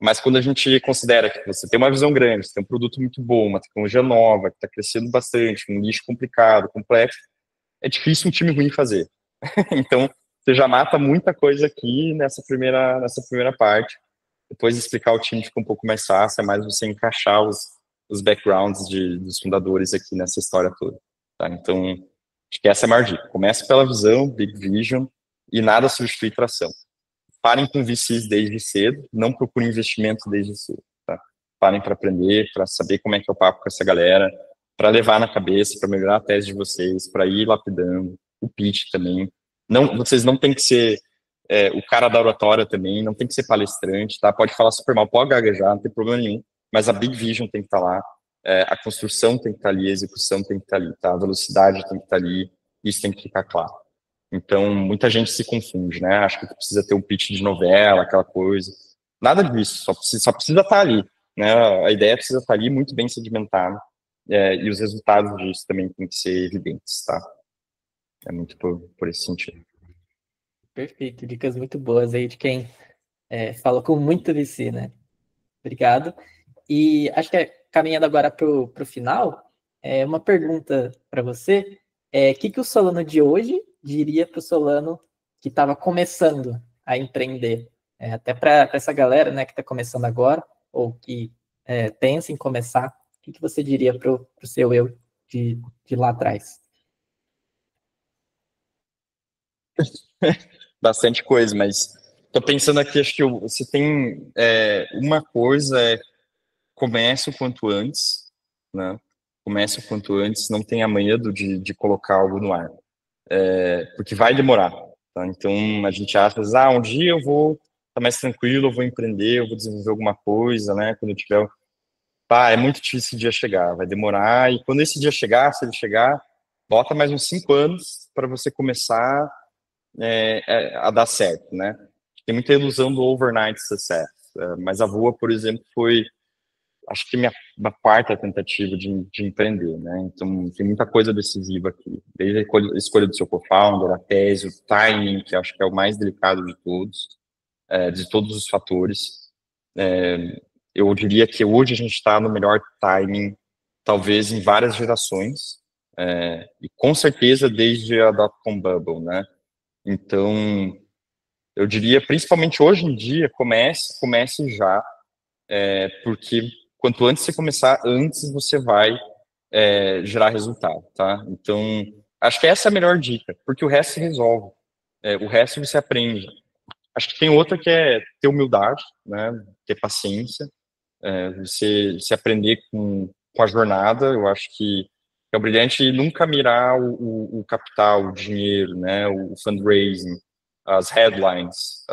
Mas quando a gente considera que você tem uma visão grande, você tem um produto muito bom, uma tecnologia nova, que está crescendo bastante, um nicho complicado, complexo, é difícil um time ruim fazer. Então, você já mata muita coisa aqui nessa primeira parte. Depois de explicar o time fica um pouco mais fácil, é mais você encaixar os backgrounds dos fundadores aqui nessa história toda. Tá? Então, acho que essa é a maior dica. Comece pela visão, big vision, e nada substitui tração. Parem com VCs desde cedo, não procurem investimento desde cedo. Tá? Parem para aprender, para saber como é que é o papo com essa galera, para levar na cabeça, para melhorar a tese de vocês, para ir lapidando, o pitch também. Não, vocês não têm que ser o cara da oratória também, não tem que ser palestrante, tá? Pode falar super mal, pode gaguejar, não tem problema nenhum, mas a big vision tem que estar lá, a construção tem que estar ali, a execução tem que estar ali, tá? A velocidade tem que estar ali, isso tem que ficar claro. Então, muita gente se confunde, né? Acho que precisa ter um pitch de novela, aquela coisa. Nada disso, só precisa estar ali, né? A ideia precisa estar ali, muito bem sedimentada, e os resultados disso também têm que ser evidentes, tá? É muito por esse sentido. Perfeito, dicas muito boas aí de quem fala com muito VC, né? Obrigado. E acho que caminhando agora para o final, uma pergunta para você. O que o Solano de hoje diria para o Solano que estava começando a empreender? Até para essa galera, né, que está começando agora, ou que pensa em começar, o que você diria para o seu eu de lá atrás? Bastante coisa, mas tô pensando aqui, acho que você tem uma coisa, comece o quanto antes, né? Comece o quanto antes, não tenha medo de colocar algo no ar, porque vai demorar, tá? Então a gente acha, um dia eu vou estar mais tranquilo, eu vou empreender, eu vou desenvolver alguma coisa, né? Quando eu tiver, é muito difícil esse dia chegar, vai demorar, e quando esse dia chegar, se ele chegar, bota mais uns 5 anos para você começar a dar certo, né? Tem muita ilusão do overnight success, mas a Voa, por exemplo, foi, acho que minha quarta tentativa de empreender, né? Então, tem muita coisa decisiva aqui, desde a escolha do seu co-founder, a tese, o timing, que acho que é o mais delicado de todos os fatores. Eu diria que hoje a gente está no melhor timing, talvez em várias gerações, e com certeza desde a dot-com bubble, né? Então, eu diria, principalmente hoje em dia, comece já, porque quanto antes você começar, antes você vai gerar resultado, tá? Então, acho que essa é a melhor dica, porque o resto se resolve, o resto você aprende. Acho que tem outra que é ter humildade, né? Ter paciência, você aprender com a jornada. Eu acho que é brilhante nunca mirar o capital, o dinheiro, né? O fundraising, as headlines.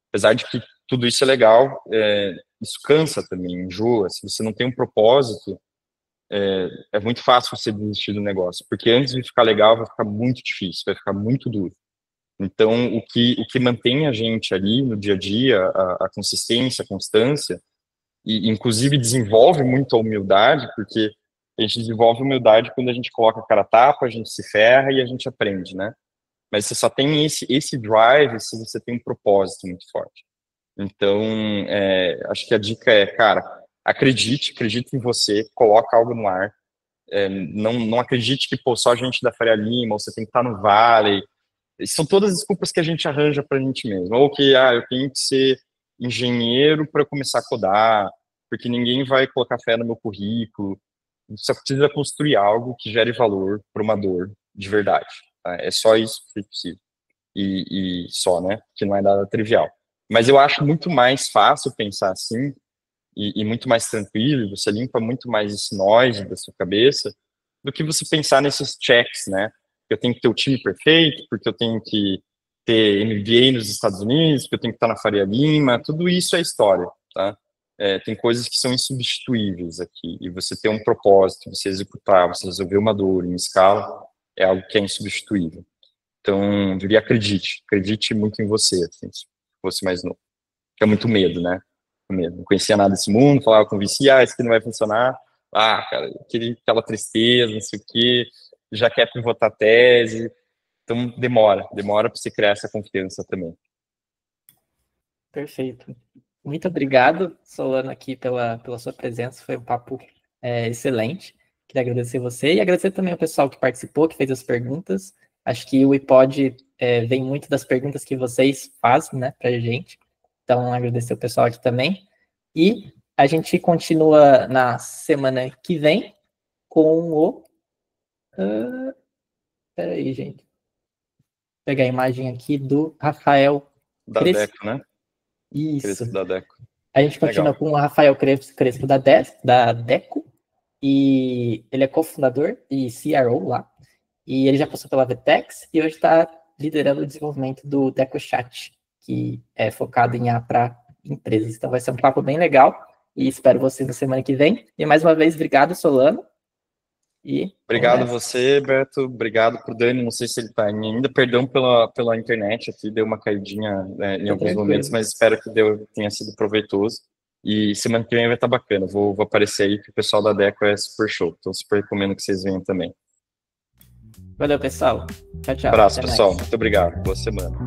Apesar de que tudo isso é legal, isso cansa também, enjoa. Se você não tem um propósito, é muito fácil você desistir do negócio, porque antes de ficar legal vai ficar muito difícil, vai ficar muito duro. Então, o que mantém a gente ali no dia a dia, a consistência, a constância, e inclusive desenvolve muito a humildade, porque a gente desenvolve humildade quando a gente coloca a cara a tapa, a gente se ferra e a gente aprende, né? Mas você só tem esse drive se você tem um propósito muito forte. Então, acho que a dica é, cara, acredite em você, coloca algo no ar. Não acredite que, pô, só a gente da Faria Lima, ou você tem que estar no Vale. São todas desculpas que a gente arranja pra gente mesmo. Ou que, eu tenho que ser engenheiro para começar a codar, porque ninguém vai colocar fé no meu currículo. Você precisa construir algo que gere valor para uma dor de verdade. Tá? É só isso que precisa. E só, né? Que não é nada trivial. Mas eu acho muito mais fácil pensar assim e muito mais tranquilo, você limpa muito mais esse noise da sua cabeça do que você pensar nesses checks, né? Eu tenho que ter o time perfeito, porque eu tenho que ter MBA nos Estados Unidos, porque eu tenho que estar na Faria Lima, tudo isso é história, tá? Tem coisas que são insubstituíveis aqui, e você ter um propósito, você executar, você resolver uma dor em escala, é algo que é insubstituível. Então, eu diria, acredite muito em você, assim, se fosse mais novo. Tinha muito medo, né? Medo. Não conhecia nada desse mundo, falava com o VC, isso aqui não vai funcionar. Cara, aquela tristeza, não sei o quê, já quer pivotar a tese. Então, demora para você criar essa confiança também. Perfeito. Muito obrigado, Solano, aqui pela sua presença. Foi um papo excelente. Queria agradecer você e agradecer também ao pessoal que participou, que fez as perguntas. Acho que o iPod vem muito das perguntas que vocês fazem, né, pra gente. Então, agradecer o pessoal aqui também. E a gente continua na semana que vem com o... Peraí, gente. Vou pegar a imagem aqui do Rafael da Crespo. Deco, né? Isso. Crespo da Deco. A gente continua Legal. Com o Rafael Crespo da Deco. E ele é cofundador e CRO lá. E ele já passou pela Vtex e hoje está liderando o desenvolvimento do DecoChat, que é focado em IA para empresas. Então vai ser um papo bem legal e espero vocês na semana que vem. E mais uma vez, obrigado, Solano. E obrigado você, Beto. Obrigado pro Dani. Não sei se ele está ainda. Perdão pela internet aqui, deu uma caidinha em alguns momentos, mas espero que tenha sido proveitoso. E semana que vem vai estar bacana. Vou aparecer aí, que o pessoal da Deco é super show. Então, super recomendo que vocês venham também. Valeu, pessoal. Tchau, tchau. Abraço, pessoal. Muito obrigado. Boa semana.